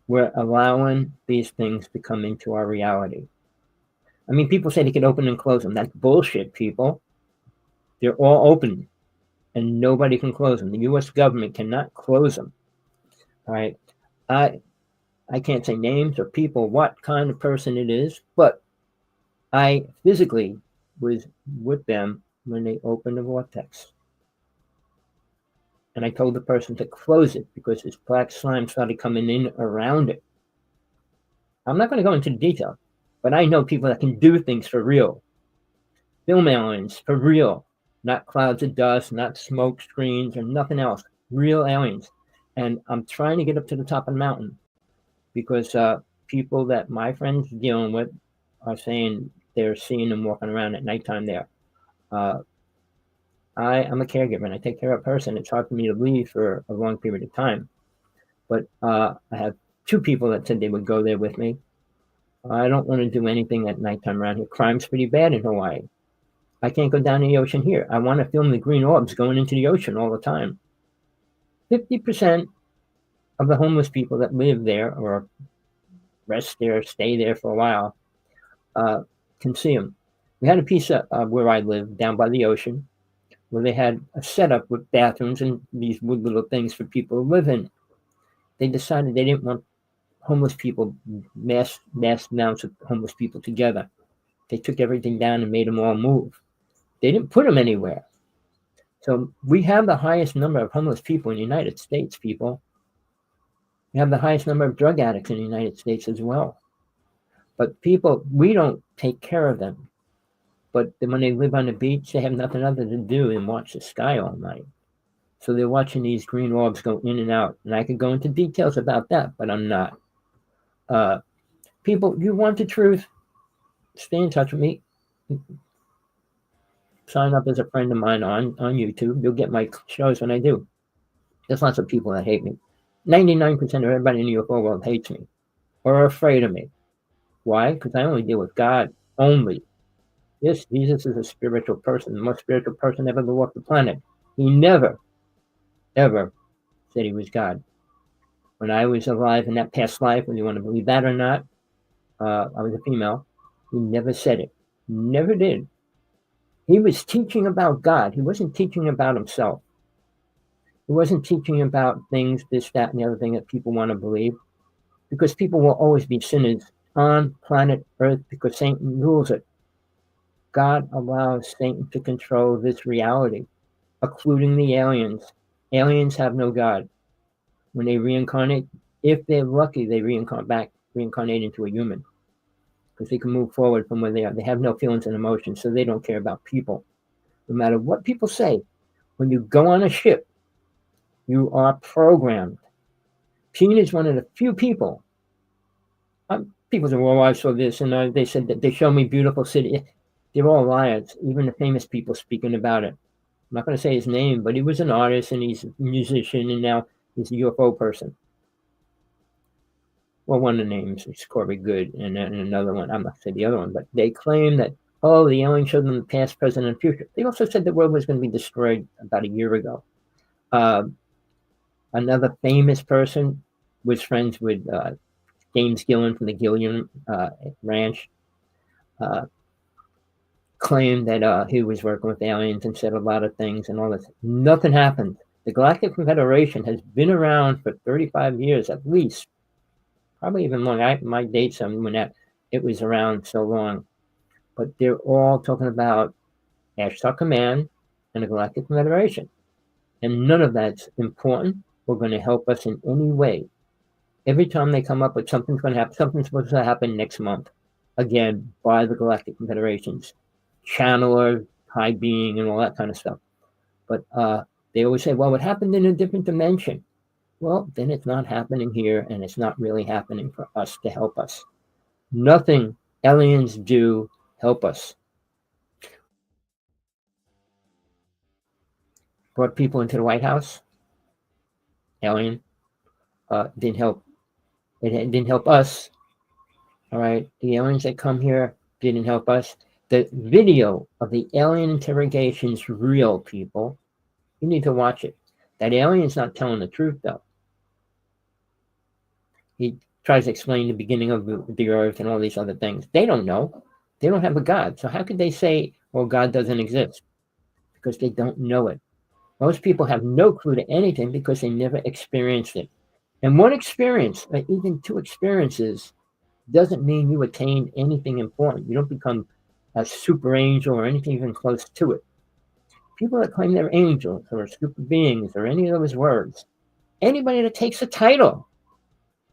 we're allowing these things to come into our reality. I mean, people say they can open and close them. That's bullshit, people. They're all open, and nobody can close them. The U.S. government cannot close them. All right. I can't say names or people, what kind of person it is, but I physically was with them when they opened the vortex. And I told the person to close it because this black slime started coming in around it. I'm not going to go into detail, but I know people that can do things for real. Film aliens for real, not clouds of dust, not smoke screens or nothing else. Real aliens. And I'm trying to get up to the top of the mountain because people that my friends are dealing with are saying they're seeing them walking around at nighttime there. I'm a caregiver and I take care of a person. It's hard for me to leave for a long period of time. But I have 2 people that said they would go there with me. I don't want to do anything at nighttime around here. Crime's pretty bad in Hawaii. I can't go down in the ocean here. I want to film the green orbs going into the ocean all the time. 50% of the homeless people that live there or rest there, stay there for a while, can see them. We had a piece of where I live down by the ocean where they had a setup with bathrooms and these wood little things for people to live in. They decided they didn't want homeless people, mass amounts of homeless people together. They took everything down and made them all move. They didn't put them anywhere. So we have the highest number of homeless people in the United States, people. We have the highest number of drug addicts in the United States as well. But people, we don't take care of them. But when they live on the beach, they have nothing other to do than watch the sky all night. So they're watching these green orbs go in and out. And I could go into details about that, but I'm not. People, you want the truth? Stay in touch with me. Sign up as a friend of mine on YouTube. You'll get my shows when I do. There's lots of people that hate me. 99% of everybody in the UFO world hates me or are afraid of me. Why? Because I only deal with God only. Yes, Jesus is a spiritual person, the most spiritual person ever to walk the planet. He never, ever said he was God. When I was alive in that past life, whether you want to believe that or not, I was a female. He never said it. Never did. He was teaching about God. He wasn't teaching about himself. He wasn't teaching about things, this, that, and the other thing that people want to believe. Because people will always be sinners on planet Earth because Satan rules it. God allows Satan to control this reality, including the aliens. Aliens have no God. When they reincarnate, if they're lucky, they reincarnate into a human because they can move forward from where they are. They have no feelings and emotions, so they don't care about people. No matter what people say, when you go on a ship, you are programmed. Gene is one of the few people. People say, well, I saw this, and they said that they show me beautiful city. They're all liars, even the famous people speaking about it. I'm not going to say his name, but he was an artist, and he's a musician, and now he's a UFO person. Well, one of the names is Corey Good, and then another one, I'm not going to say the other one, but they claim that, the aliens showed them the past, present, and future. They also said the world was going to be destroyed about a year ago. Another famous person was friends with James Gillen from the Gillian Ranch. Claimed that he was working with aliens and said a lot of things and all this. Nothing happened. The Galactic Confederation has been around for 35 years at least. Probably even more. My dates on when it was around so long. But they're all talking about Ashtar Command and the Galactic Confederation. And none of that's important or going to help us in any way. Every time they come up with something's going to happen, something's supposed to happen next month. Again, by the Galactic Confederations. Channeler, high being, and all that kind of stuff. But they always say, well, it happened in a different dimension. Well, then it's not happening here, and it's not really happening for us to help us. Nothing aliens do help us. Brought people into the White House. Alien. Didn't help. It didn't help us. All right. The aliens that come here didn't help us. The video of the alien interrogations, real, people. You need to watch it. That alien's not telling the truth, though. He tries to explain the beginning of the earth and all these other things. They don't know. They don't have a God. So how could they say, well, God doesn't exist? Because they don't know it. Most people have no clue to anything because they never experienced it. And one experience, or even two experiences, doesn't mean you attain anything important. You don't become a super angel or anything even close to it. People that claim they're angels or super beings or any of those words, anybody that takes a title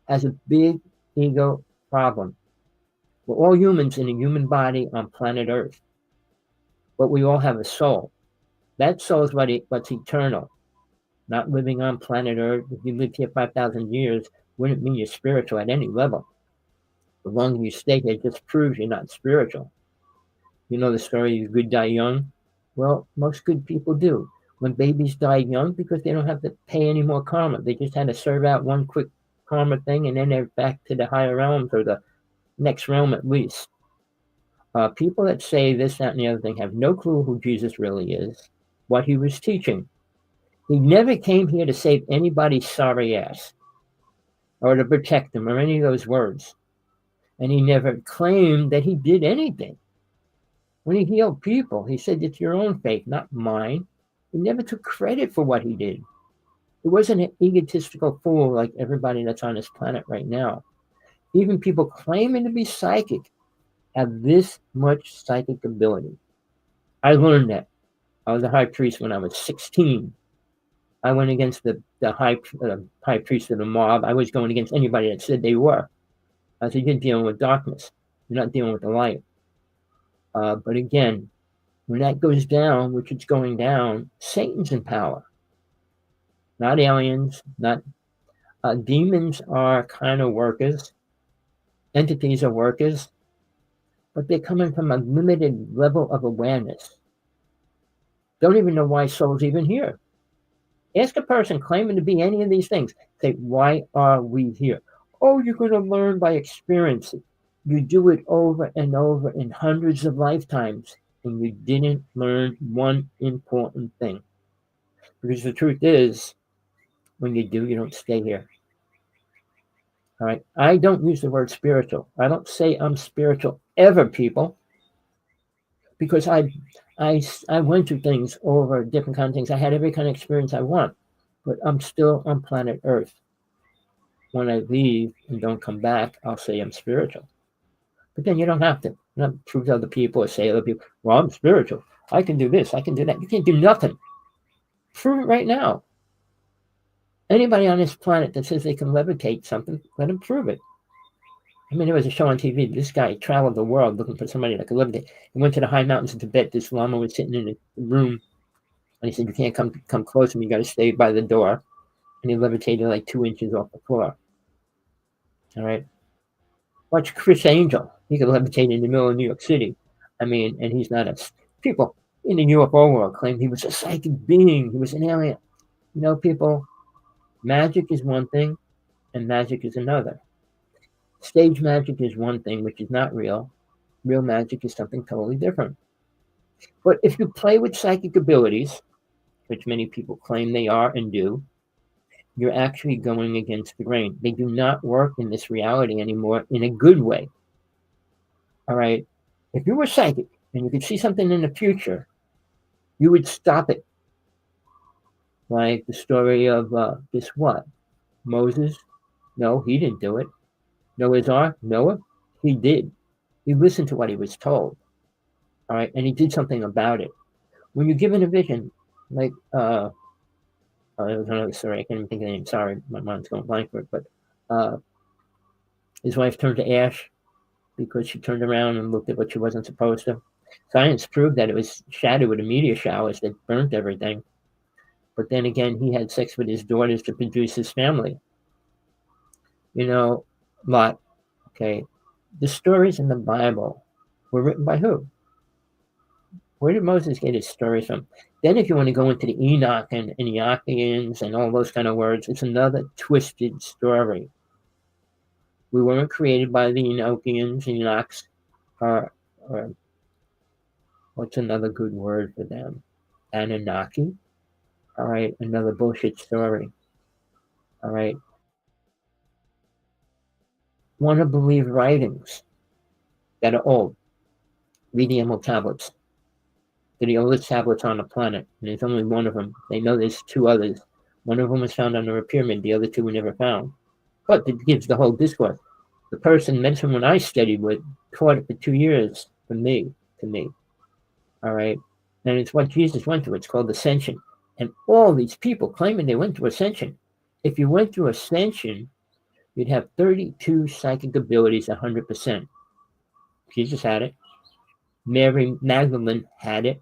has a big ego problem. We're all humans in a human body on planet Earth, but we all have a soul. That soul is what's eternal, not living on planet Earth. If you lived here 5,000 years, wouldn't mean you're spiritual at any level. The longer you stay here, it just proves you're not spiritual. You know the story, you good die young? Well, most good people do. When babies die young, because they don't have to pay any more karma. They just had to serve out one quick karma thing, and then they're back to the higher realms or the next realm at least. People that say this, that, and the other thing have no clue who Jesus really is, what he was teaching. He never came here to save anybody's sorry ass or to protect them or any of those words. And he never claimed that he did anything. When he healed people, he said, it's your own faith, not mine. He never took credit for what he did. He wasn't an egotistical fool like everybody that's on this planet right now. Even people claiming to be psychic have this much psychic ability. I learned that. I was a high priest when I was 16. I went against the high priest of the mob. I was going against anybody that said they were. I said, you're dealing with darkness. You're not dealing with the light. But again, when that goes down, which it's going down, Satan's in power. Not aliens, not demons are kind of workers. Entities are workers, but they're coming from a limited level of awareness. Don't even know why soul's even here. Ask a person claiming to be any of these things. Say, why are we here? Oh, you're going to learn by experience. You do it over and over in hundreds of lifetimes, and you didn't learn one important thing. Because the truth is, when you do, you don't stay here. All right. I don't use the word spiritual. I don't say I'm spiritual ever, people, because I went through things over different kind of things. I had every kind of experience I want, but I'm still on planet Earth. When I leave and don't come back, I'll say I'm spiritual. But then you don't have to. Not prove to other people or say to other people, well, I'm spiritual. I can do this. I can do that. You can't do nothing. Prove it right now. Anybody on this planet that says they can levitate something, let them prove it. I mean, there was a show on TV. This guy traveled the world looking for somebody that could levitate. He went to the high mountains of Tibet. This lama was sitting in a room, and he said, you can't come close to me. You got to stay by the door. And he levitated like 2 inches off the floor. All right. Watch Chris Angel. He could levitate in the middle of New York City. I mean, and he's not a... People in the UFO world claim he was a psychic being. He was an alien. You know, people, magic is one thing, and magic is another. Stage magic is one thing, which is not real. Real magic is something totally different. But if you play with psychic abilities, which many people claim they are and do, you're actually going against the grain. They do not work in this reality anymore in a good way. All right. If you were psychic and you could see something in the future, you would stop it. Like the story of this what? Moses? No, he didn't do it. Noah's Ark? Noah? He did. He listened to what he was told. All right. And he did something about it. When you're given a vision, like, there was another story. I can't even think of the name. Sorry, my mind's going blank for it. But his wife turned to ash because she turned around and looked at what she wasn't supposed to. Science proved that it was shadowed with a meteor showers that burnt everything. But then again, he had sex with his daughters to produce his family. You know, Lot. Okay, the stories in the Bible were written by who? Where did Moses get his stories from? Then if you want to go into the Enoch and Enochians and all those kind of words, it's another twisted story. We weren't created by the Enochians, Enochs, or what's another good word for them? Anunnaki? All right, another bullshit story. All right. Want to believe writings that are old. Read the Emerald tablets. They're the oldest tablets on the planet, and there's only one of them. They know there's 2 others. One of them was found under a pyramid. The other 2 were never found. But it gives the whole discourse. The person mentioned when I studied with taught it for 2 years to me. All right. And it's what Jesus went through. It's called ascension. And all these people claiming they went through ascension. If you went through ascension, you'd have 32 psychic abilities, 100%. Jesus had it. Mary Magdalene had it.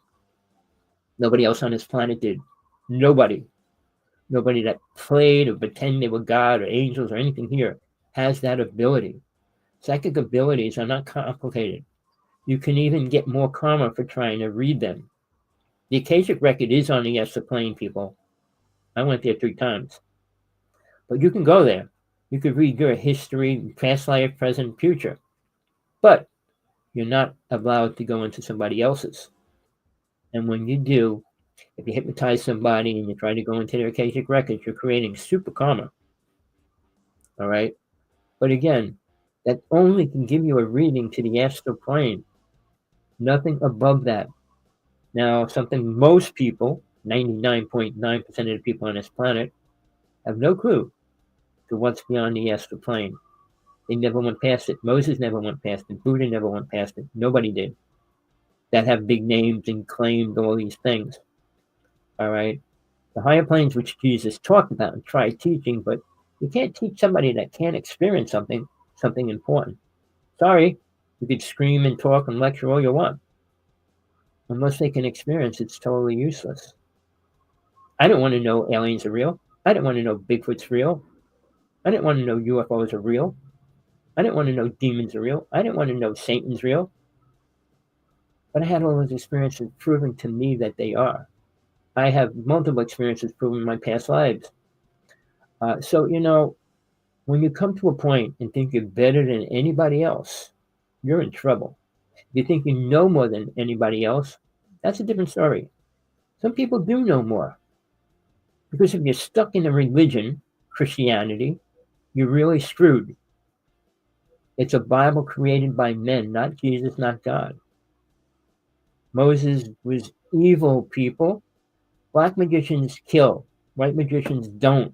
Nobody else on this planet did. Nobody that played or pretend they were God or angels or anything here has that ability. Psychic abilities are not complicated. You can even get more karma for trying to read them. The Akashic record is on the astral plane, people. I went there 3 times. But you can go there. You could read your history, past life, present, future. But you're not allowed to go into somebody else's. And when you do, if you hypnotize somebody and you try to go into their Akashic records, you're creating super karma. All right? But again, that only can give you a reading to the astral plane. Nothing above that. Now, something most people, 99.9% of the people on this planet, have no clue to what's beyond the astral plane. They never went past it. Moses never went past it. Buddha never went past it. Nobody did. that have big names and claimed all these things. All right. The higher planes, which Jesus talked about and tried teaching, but you can't teach somebody that can't experience something important. Sorry, you could scream and talk and lecture all you want. Unless they can experience, it's totally useless. I don't want to know aliens are real. I don't want to know Bigfoot's real. I didn't want to know UFOs are real. I didn't want to know demons are real. I didn't want to know Satan's real. But I had all those experiences proving to me that they are. I have multiple experiences proving my past lives. So, when you come to a point and think you're better than anybody else, you're in trouble. If you think you know more than anybody else, that's a different story. Some people do know more. Because if you're stuck in a religion, Christianity, you're really screwed. It's a Bible created by men, not Jesus, not God. Moses was evil, people. Black magicians kill. White magicians don't.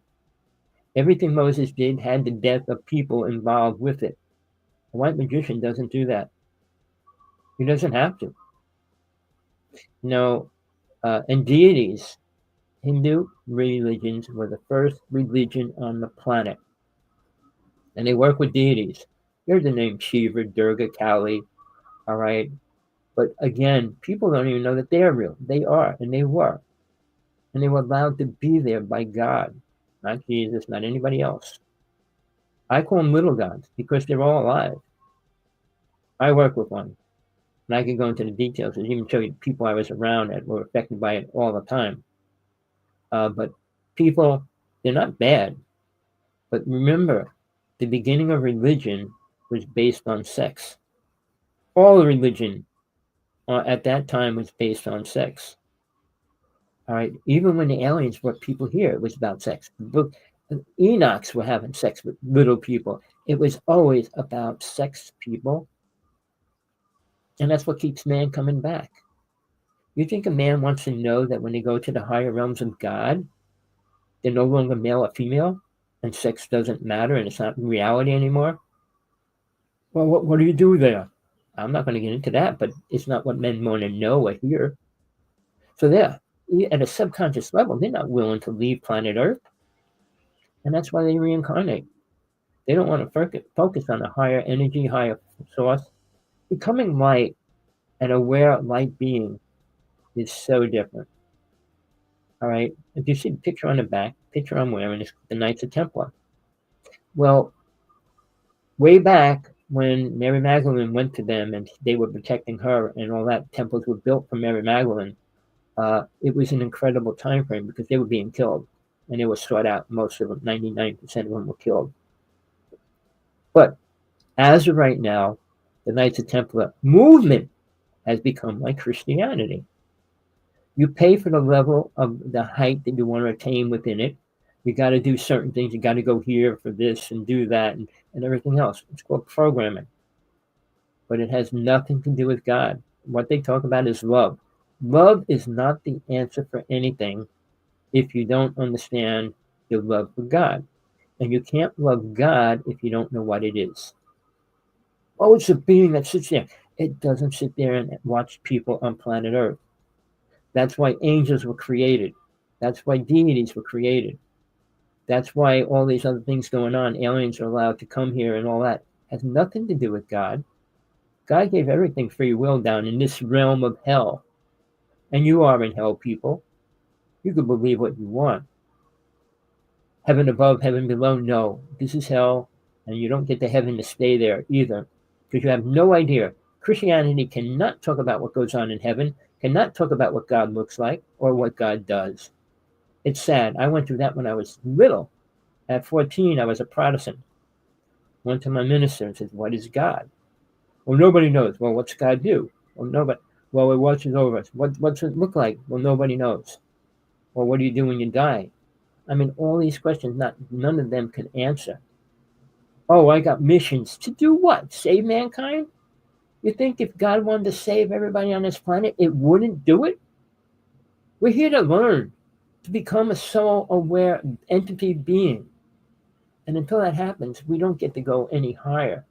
Everything Moses did had the death of people involved with it. A white magician doesn't do that. He doesn't have to. And deities, Hindu religions were the first religion on the planet. And they work with deities. Here's the name Shiva, Durga, Kali, all right? But again, people don't even know that they're real. They are, and they were. And they were allowed to be there by God, not Jesus, not anybody else. I call them little gods because they're all alive. I work with one. And I can go into the details and even show you people I was around that were affected by it all the time. But people, they're not bad. But remember, the beginning of religion was based on sex. All religion at that time was based on sex. All right. Even when the aliens brought people here, it was about sex. The Enochs were having sex with little people. It was always about sex, people. And that's what keeps man coming back. You think a man wants to know that when they go to the higher realms of God, they're no longer male or female, and sex doesn't matter, and it's not reality anymore? Well, what do you do there? I'm not going to get into that, but it's not what men want to know or hear. So there, at a subconscious level, they're not willing to leave planet Earth. And that's why they reincarnate. They don't want to focus on a higher energy, higher source. Becoming light, an aware light being, is so different. All right. If you see the picture on the back, picture I'm wearing is the Knights of Templar. Well, way back when Mary Magdalene went to them and they were protecting her and all that, temples were built for Mary Magdalene. It was an incredible time frame because they were being killed and they were sought out. Most of them, 99% of them were killed. But as of right now, the Knights of Templar movement has become like Christianity. You pay for the level of the height that you want to attain within it. You got to do certain things. You got to go here for this and do that and everything else. It's called programming. But it has nothing to do with God. What they talk about is love. Love is not the answer for anything if you don't understand your love for God. And you can't love God if you don't know what it is. Oh, it's a being that sits there. It doesn't sit there and watch people on planet Earth. That's why angels were created. That's why deities were created. That's why all these other things going on, aliens are allowed to come here and all that. It has nothing to do with God. God gave everything free will down in this realm of hell. And you are in hell, people. You can believe what you want. Heaven above, heaven below, no. This is hell, and you don't get to heaven to stay there either, because you have no idea. Christianity cannot talk about what goes on in heaven, cannot talk about what God looks like or what God does. It's sad. I went through that when I was little. At 14, I was a Protestant. Went to my minister and said, "What is God?" Well, nobody knows. Well, what's God do? Well, nobody. Well, it watches over us. What's it look like? Well, nobody knows. Well, what do you do when you die? I mean, all these questions, none of them can answer. Oh, I got missions. To do what? Save mankind? You think if God wanted to save everybody on this planet, it wouldn't do it? We're here to learn, to become a soul-aware entity being. And until that happens, we don't get to go any higher.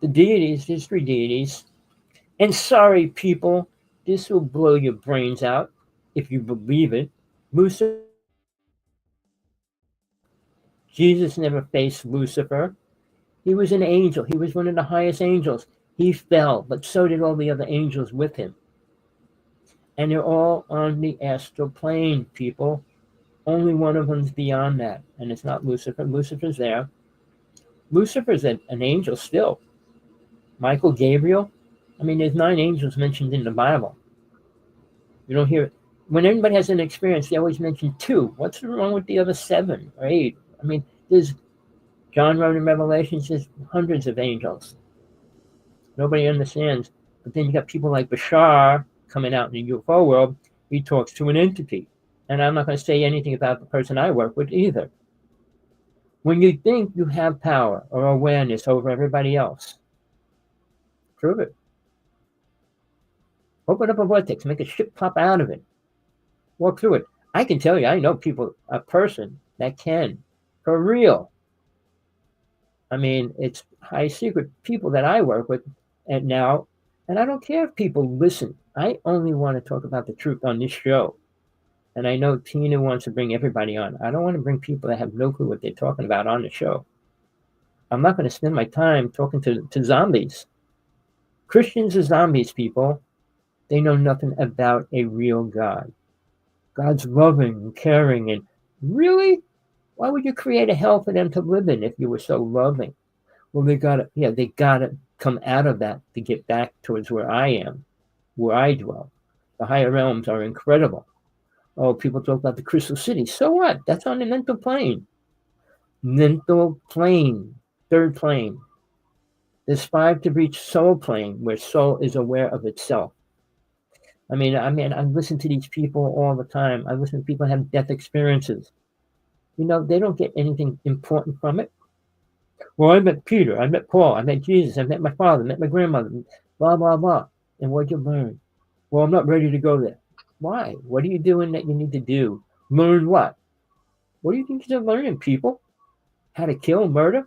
The deities, there's 3 deities. And sorry, people, This will blow your brains out if you believe it. Lucifer never faced God. Jesus never faced Lucifer. He was an angel. He was one of the highest angels. He fell, but so did all the other angels with him. And they're all on the astral plane, people. Only one of them's beyond that, and it's not Lucifer. Lucifer's there. Lucifer's an angel still. Michael, Gabriel. I mean, there's 9 angels mentioned in the Bible. You don't hear it. When anybody has an experience, they always mention 2. What's wrong with the other 7 or 8? I mean, there's John wrote in Revelations, there's hundreds of angels. Nobody understands. But then you got people like Bashar coming out in the UFO world. He talks to an entity. And I'm not going to say anything about the person I work with either. When you think you have power or awareness over everybody else, prove it. Open up a vortex, make a ship pop out of it. Walk through it. I can tell you, I know people, a person that can, for real. I mean, it's high secret people that I work with and now, and I don't care if people listen. I only want to talk about the truth on this show. And I know Tina wants to bring everybody on. I don't want to bring people that have no clue what they're talking about on the show. I'm not going to spend my time talking to zombies. Christians are zombies, people. They know nothing about a real God. God's loving and caring, and really? Why would you create a hell for them to live in if you were so loving? Well, they gotta come out of that to get back towards where I am, where I dwell. The higher realms are incredible. Oh, people talk about the crystal city. So what? That's on the mental plane. Mental plane, 3rd plane. There's 5 to reach soul plane, where soul is aware of itself. I mean, I listen to these people all the time. I listen to people have death experiences. You know, they don't get anything important from it. Well, I met Peter, I met Paul, I met Jesus, I met my father, I met my grandmother, blah, blah, blah. And what'd you learn? Well, I'm not ready to go there. Why? What are you doing that you need to do? Learn what? What do you think you're learning, people? How to kill, murder?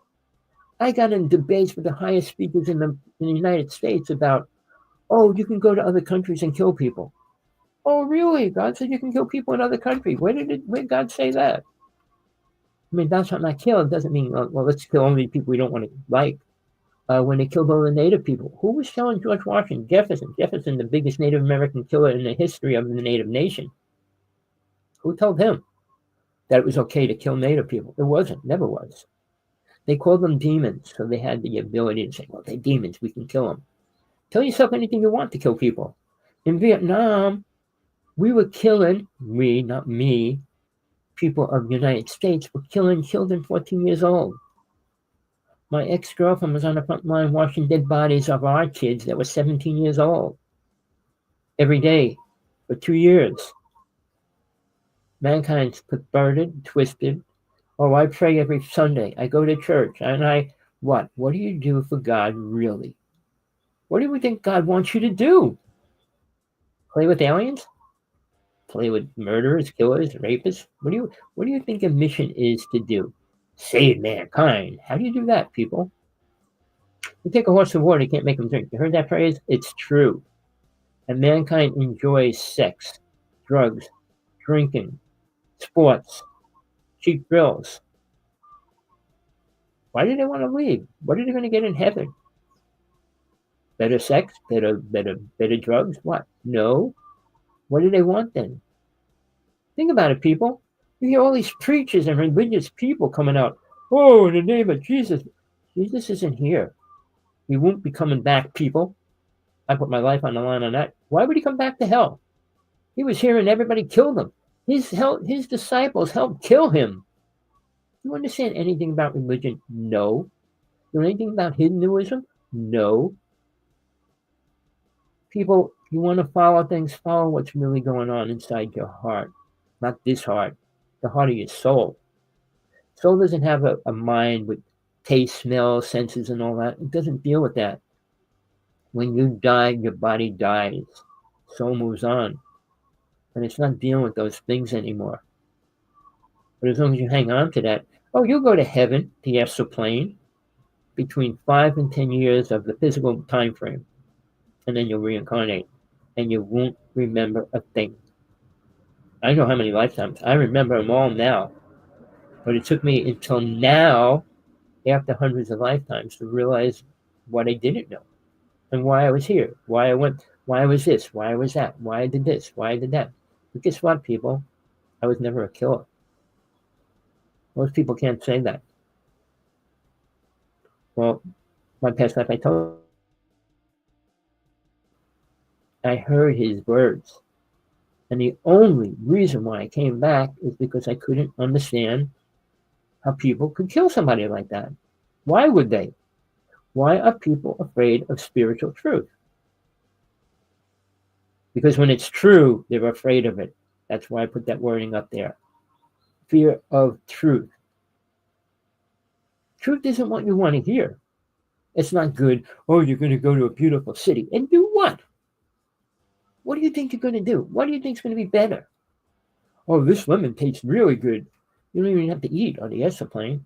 I got in debates with the highest speakers in the United States about, oh, you can go to other countries and kill people. Oh, really? God said you can kill people in other countries. Where did God say that? I mean, thou shalt not kill. It doesn't mean, well, let's kill only people we don't want to like. When they killed all the Native people, who was telling George Washington? Jefferson, the biggest Native American killer in the history of the Native nation. Who told him that it was okay to kill Native people? It wasn't, never was. They called them demons, so they had the ability to say, well, they're demons, we can kill them. Tell yourself anything you want to kill people. In Vietnam, we were killing, not me, people of the United States were killing children 14 years old. My ex-girlfriend was on the front line washing dead bodies of our kids that were 17 years old every day for 2 years. Mankind's perverted, twisted. Oh, I pray every Sunday. I go to church. And what? What do you do for God, really? What do we think God wants you to do? Play with aliens? Play with murderers, killers, rapists? What do you think a mission is to do? Save mankind. How do you do that, people? You take a horse to water, you can't make them drink. You heard that phrase? It's true. And mankind enjoys sex, drugs, drinking, sports, cheap thrills. Why do they want to leave? What are they going to get in heaven? Better sex? Better drugs? What? No. What do they want then? Think about it, people. You hear all these preachers and religious people coming out. Oh, in the name of Jesus. Jesus isn't here. He won't be coming back, people. I put my life on the line on that. Why would he come back to hell? He was here and everybody killed him. His disciples helped kill him. You understand anything about religion? No. You know anything about Hinduism? No. People, you want to follow things, follow what's really going on inside your heart. Not this heart, the heart of your soul. Soul doesn't have a mind with taste, smell, senses, and all that. It doesn't deal with that. When you die, your body dies. Soul moves on. And it's not dealing with those things anymore. But as long as you hang on to that, you'll go to heaven, the astral plane, between 5 and 10 years of the physical time frame. And then you'll reincarnate. and you won't remember a thing. I know how many lifetimes. I remember them all now. But it took me until now, after hundreds of lifetimes, to realize what I didn't know and why I was here, why I went, why I was this, why I was that, why I did this, why I did that. But guess what, people? I was never a killer. Most people can't say that. Well, my past life, I told you, I heard his words. And the only reason why I came back is because I couldn't understand how people could kill somebody like that. Why would they? Why are people afraid of spiritual truth? Because when it's true, they're afraid of it. That's why I put that wording up there. Fear of truth. Truth isn't what you want to hear. It's not good. Oh, you're going to go to a beautiful city. And do what? What do you think you're going to do? What do you think is going to be better? Oh, this lemon tastes really good. You don't even have to eat on the airplane.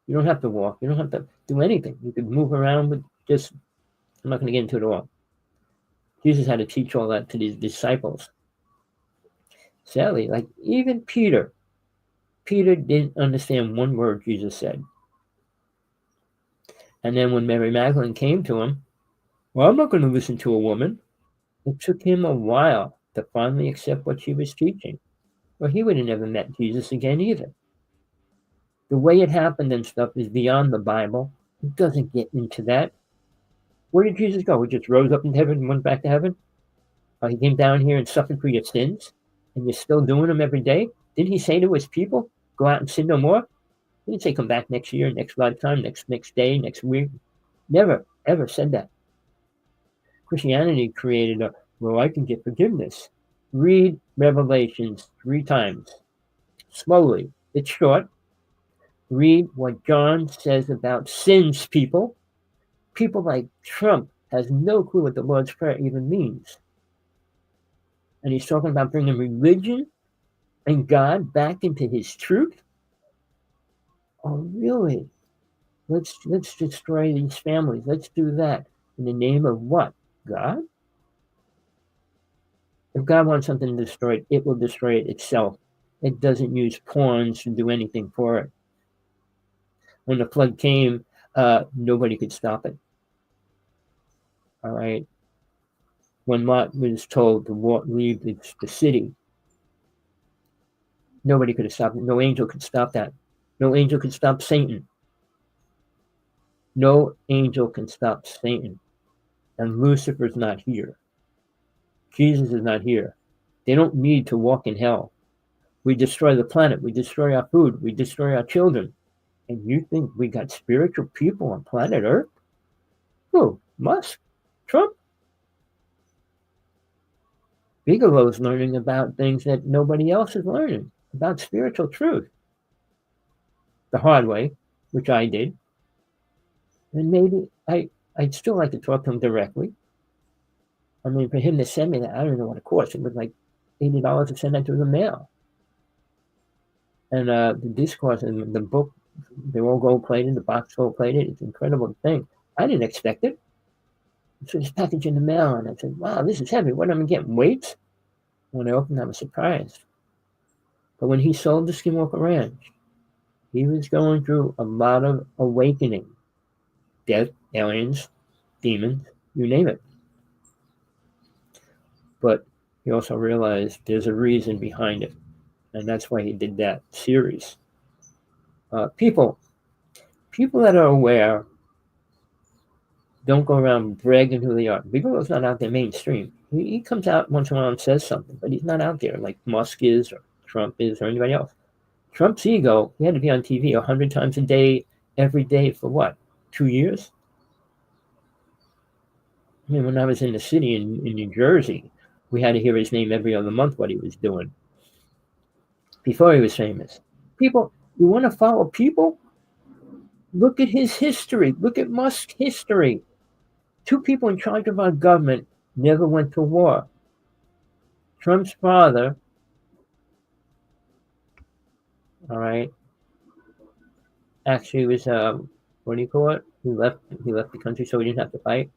You don't have to walk. You don't have to do anything. You could move around with just, I'm not going to get into it all. Jesus had to teach all that to these disciples. Sadly, like even Peter didn't understand one word Jesus said. And then when Mary Magdalene came to him, well, I'm not going to listen to a woman. It took him a while to finally accept what she was teaching. Or he would have never met Jesus again either. The way it happened and stuff is beyond the Bible. It doesn't get into that. Where did Jesus go? He just rose up into heaven and went back to heaven? He came down here and suffered for your sins, and you're still doing them every day? Didn't he say to his people, go out and sin no more? He didn't say come back next year, next lifetime, next day, next week. Never, ever said that. Christianity created a, well, I can get forgiveness. Read Revelations 3 times. Slowly. It's short. Read what John says about sins, people. People like Trump has no clue what the Lord's Prayer even means. And he's talking about bringing religion and God back into his truth. Oh, really? Let's destroy these families. Let's do that. In the name of what? God? If God wants something destroyed, it will destroy it itself. It doesn't use pawns to do anything for it. When the flood came, nobody could stop it. All right. When Lot was told to leave the city, nobody could have stopped it. No angel could stop that. No angel could stop Satan. No angel can stop Satan. And Lucifer's not here. Jesus is not here. They don't need to walk in hell. We destroy the planet. We destroy our food. We destroy our children. And you think we got spiritual people on planet Earth? Who? Musk? Trump? Bigelow's learning about things that nobody else is learning, about spiritual truth. The hard way, which I did. And maybe I'd still like to talk to him directly. I mean, for him to send me that, I don't know what it cost. It was like $80 to send that through the mail. And the discourse and the book, they're all gold-plated, the box gold-plated. It's an incredible thing. I didn't expect it. So this package in the mail, and I said, wow, this is heavy. What am I getting? Weights? When I opened it, I was surprised. But when he sold the Skinwalker Ranch, he was going through a lot of awakening. Death, aliens, demons, you name it. But he also realized there's a reason behind it. And that's why he did that series. People that are aware don't go around bragging who they are. Bigelow's not out there mainstream. He comes out once in a while and says something, but he's not out there like Musk is or Trump is or anybody else. Trump's ego, he had to be on TV 100 times a day, every day for what, 2 years? I mean, when I was in the city in New Jersey, we had to hear his name every other month, what he was doing before he was famous. People, you want to follow people? Look at his history. Look at Musk's history. 2 people in charge of our government never went to war. Trump's father, all right, actually was, what do you call it? He left the country so he didn't have to fight.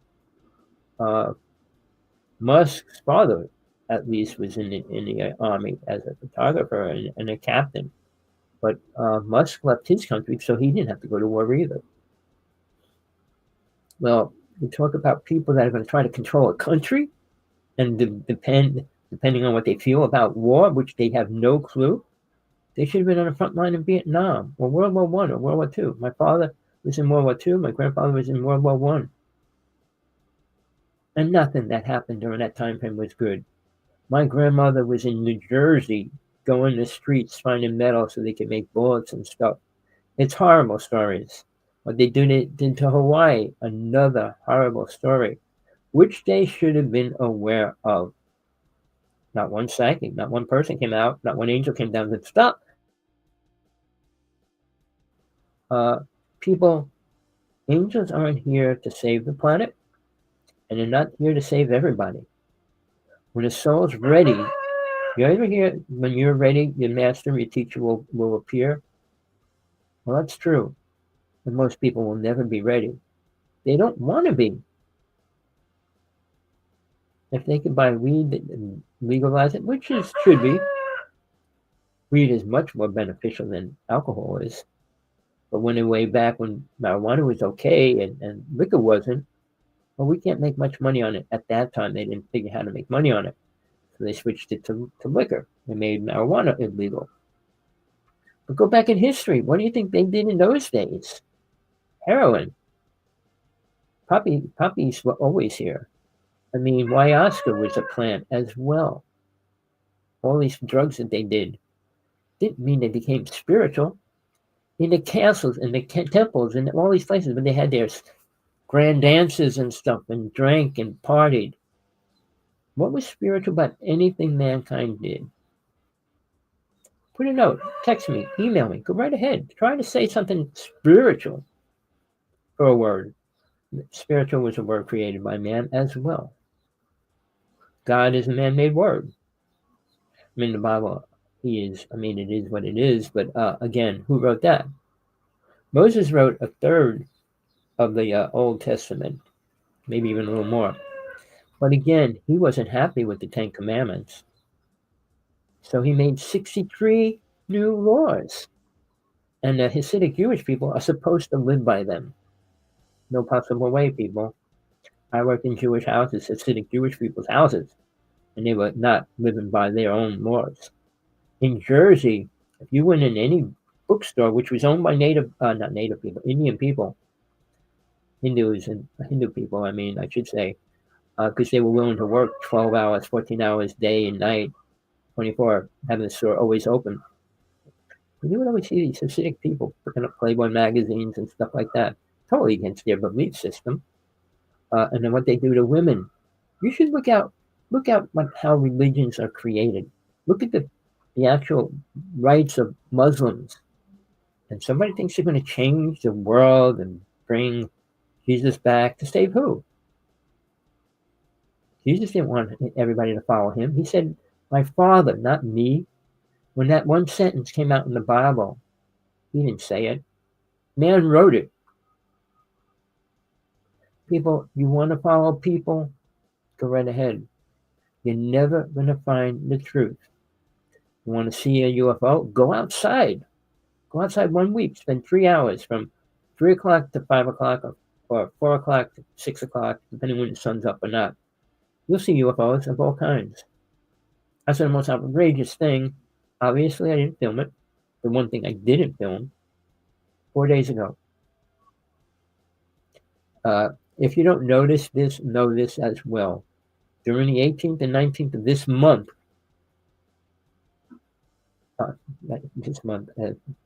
Musk's father, at least, was in the army as a photographer and a captain. But Musk left his country, so he didn't have to go to war either. Well, we talk about people that are going to try to control a country and depending on what they feel about war, which they have no clue. They should have been on the front line in Vietnam or World War I or World War II. My father was in World War II. My grandfather was in World War I. And nothing that happened during that time frame was good. My grandmother was in New Jersey going the streets finding metal so they could make bullets and stuff. It's horrible stories. What they did to Hawaii, another horrible story, which they should have been aware of. Not one psychic, not one person came out, not one angel came down and said, stop. People, angels aren't here to save the planet, and they're not here to save everybody. When a soul's ready, you ever hear when you're ready, your master, your teacher will appear? Well, that's true. And most people will never be ready. They don't want to be. If they could buy weed and legalize it, which should be, weed is much more beneficial than alcohol is. But when way back when marijuana was okay and liquor wasn't, well, we can't make much money on it. At that time, they didn't figure how to make money on it. So they switched it to liquor. They made marijuana illegal. But go back in history. What do you think they did in those days? Heroin. Poppies were always here. I mean, ayahuasca was a plant as well. All these drugs that they didn't mean they became spiritual. In the castles, in the temples, and all these places, when they had their grand dances and stuff, and drank and partied, what was spiritual about anything mankind did? Put a note, text me, email me, go right ahead. Try to say something spiritual for a word. Spiritual was a word created by man as well. God is a man-made word. I mean, the Bible, it is what it is, but again, who wrote that? Moses wrote a third of the Old Testament, maybe even a little more. But again, he wasn't happy with the 10 Commandments. So he made 63 new laws. And the Hasidic Jewish people are supposed to live by them. No possible way, people. I worked in Jewish houses, Hasidic Jewish people's houses, and they were not living by their own laws. In Jersey, if you went in any bookstore, which was owned by not native people, Indian people, Hindus and Hindu people, I should say, because they were willing to work 12 hours, 14 hours, day and night, 24, having the store always open. But you would always see these Hasidic people picking up Playboy magazines and stuff like that, totally against their belief system. And then what they do to women. You should look out how religions are created. Look at the actual rights of Muslims. And somebody thinks they're going to change the world and bring Jesus back to save who? Jesus didn't want everybody to follow him. He said, my Father, not me. When that one sentence came out in the Bible, he didn't say it. Man wrote it. People, you want to follow people? Go right ahead. You're never going to find the truth. You want to see a UFO? Go outside. Go outside 1 week. Spend 3 hours from 3 o'clock to 5 o'clock or 4 o'clock to 6 o'clock, depending when the sun's up or not. You'll see UFOs of all kinds. That's the most outrageous thing. Obviously, I didn't film it. The one thing I didn't film, 4 days ago. If you don't notice this, know this as well. During the 18th and 19th of this month,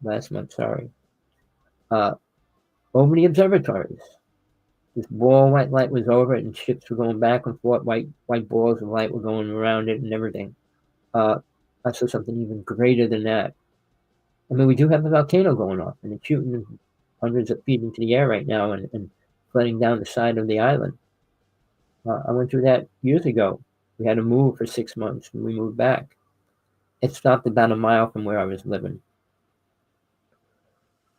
last month, sorry, over the observatories, this ball of white light was over it, and ships were going back and forth. White balls of light were going around it and everything. I saw something even greater than that. We do have a volcano going off, and it's shooting hundreds of feet into the air right now and flooding down the side of the island. I went through that years ago. We had to move for 6 months, and we moved back. It stopped about a mile from where I was living.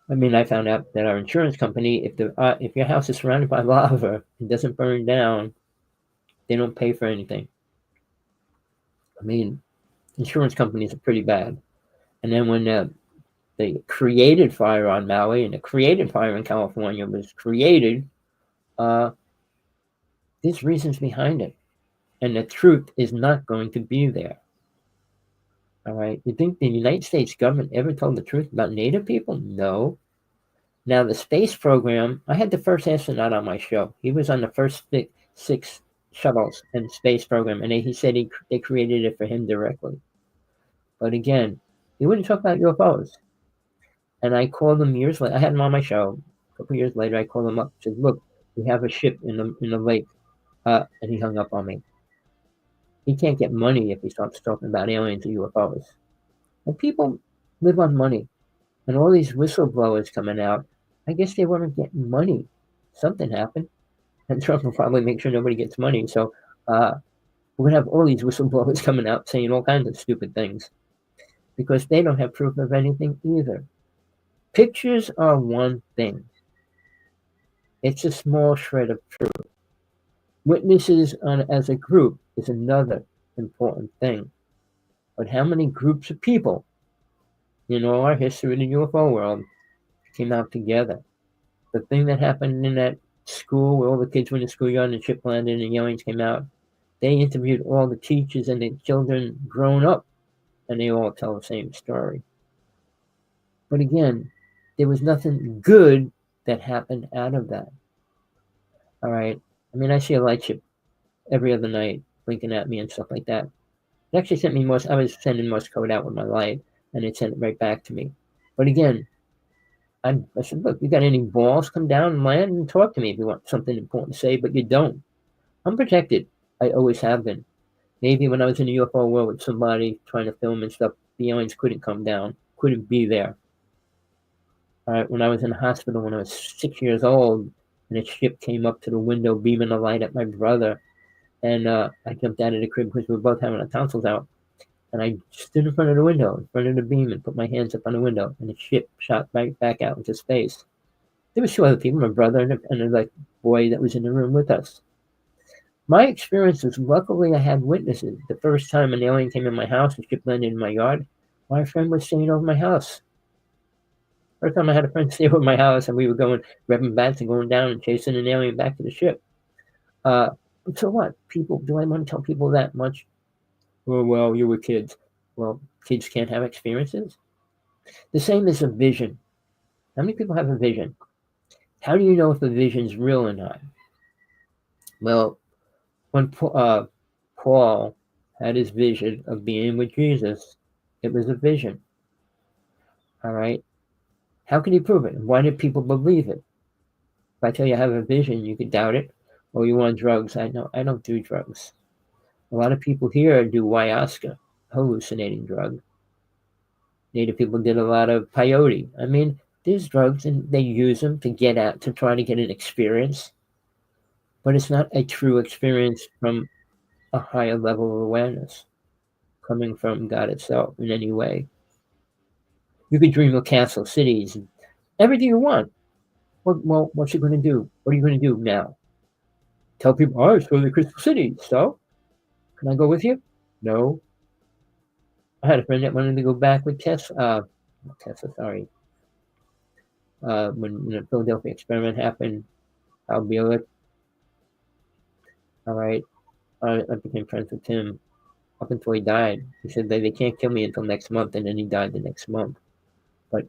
I found out that our insurance company, if your house is surrounded by lava and doesn't burn down, They don't pay for anything. I mean, insurance companies are pretty bad. And then when the created fire on Maui and the created fire in California was created, there's reasons behind it. And the truth is not going to be there. All right. You think the United States government ever told the truth about Native people? No. Now, the space program, I had the first astronaut on my show. He was on the first 6 shuttles in the space program, and he said they created it for him directly. But again, he wouldn't talk about UFOs. And I called him years later. I had him on my show. A couple years later, I called him up and said, look, we have a ship in the lake. And he hung up on me. He can't get money if he starts talking about aliens or UFOs. And people live on money. And all these whistleblowers coming out, I guess they weren't getting money. Something happened. And Trump will probably make sure nobody gets money. So we're going to have all these whistleblowers coming out saying all kinds of stupid things because they don't have proof of anything either. Pictures are one thing. It's a small shred of truth. Witnesses as a group is another important thing. But how many groups of people in all our history in the UFO world came out together? The thing that happened in that school where all the kids went to schoolyard and the ship landed and the aliens came out, they interviewed all the teachers and the children grown up, and they all tell the same story. But again, there was nothing good that happened out of that. All right. I mean, I see a light ship every other night blinking at me and stuff like that. It actually sent me I was sending Morse code out with my light, and it sent it right back to me. But again, I said, look, you got any balls? Come down and land and talk to me if you want something important to say, but you don't. I'm protected. I always have been. Maybe when I was in the UFO world with somebody trying to film and stuff, the aliens couldn't come down, couldn't be there. All right, when I was in the hospital when I was 6 years old, and a ship came up to the window beaming a light at my brother, and I jumped out of the crib because we were both having our tonsils out, and I stood in front of the window, in front of the beam, and put my hands up on the window, and the ship shot right back out into space. There was 2 other people, my brother and a boy that was in the room with us. My experience was, luckily I had witnesses. The first time an alien came in my house, the ship landed in my yard, my friend was staying over my house. First time I had a friend stay over my house, and we were grabbing bats and going down and chasing an alien back to the ship. So what? People, do I want to tell people that much? Oh, well, you were kids. Well, kids can't have experiences. The same as a vision. How many people have a vision? How do you know if a vision's real or not? Well, when Paul had his vision of being with Jesus, it was a vision. All right? How can you prove it? Why did people believe it? If I tell you I have a vision, you could doubt it. Or you want drugs? I don't do drugs. A lot of people here do ayahuasca, hallucinating drug. Native people did a lot of peyote. I mean, there's drugs and they use them to try to get an experience. But it's not a true experience from a higher level of awareness coming from God itself in any way. You could dream of castle cities and everything you want. Well, what's you going to do? What are you going to do now? Tell people, oh, I saw the crystal city. So, can I go with you? No. I had a friend that wanted to go back with Tesla, sorry. When the Philadelphia experiment happened, I'll be able to. All right. I became friends with him up until he died. He said that they can't kill me until next month, and then he died the next month. But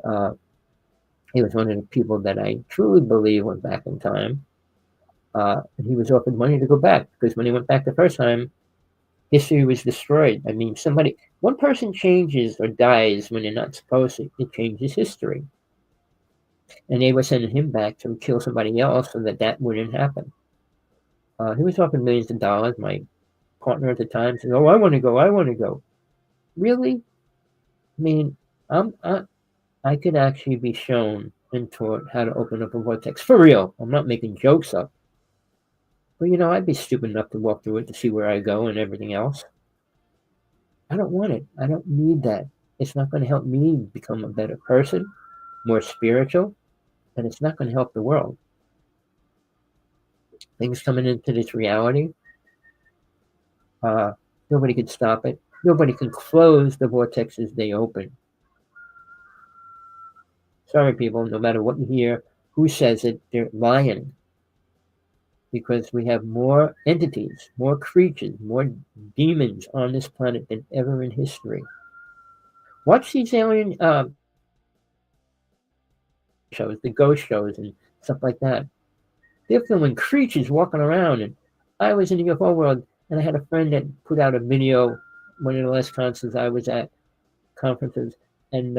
he was one of the people that I truly believe went back in time. And he was offered money to go back because when he went back the first time, history was destroyed. I mean, one person changes or dies when they're not supposed to. It changes history. And they were sending him back to kill somebody else so that wouldn't happen. He was offered millions of dollars. My partner at the time said, oh, I want to go. Really? I mean, I could actually be shown and taught how to open up a vortex. For real. I'm not making jokes up. But, I'd be stupid enough to walk through it to see where I go and everything else. I don't want it. I don't need that. It's not going to help me become a better person, more spiritual, and it's not going to help the world. Things coming into this reality, Nobody could stop it. Nobody can close the vortexes they open. Sorry, people, no matter what you hear, who says it, they're lying. Because we have more entities, more creatures, more demons on this planet than ever in history. Watch these alien shows, the ghost shows and stuff like that. They're filming creatures walking around. And I was in the UFO world, and I had a friend that put out a video, one of the last conferences I was at, conferences, and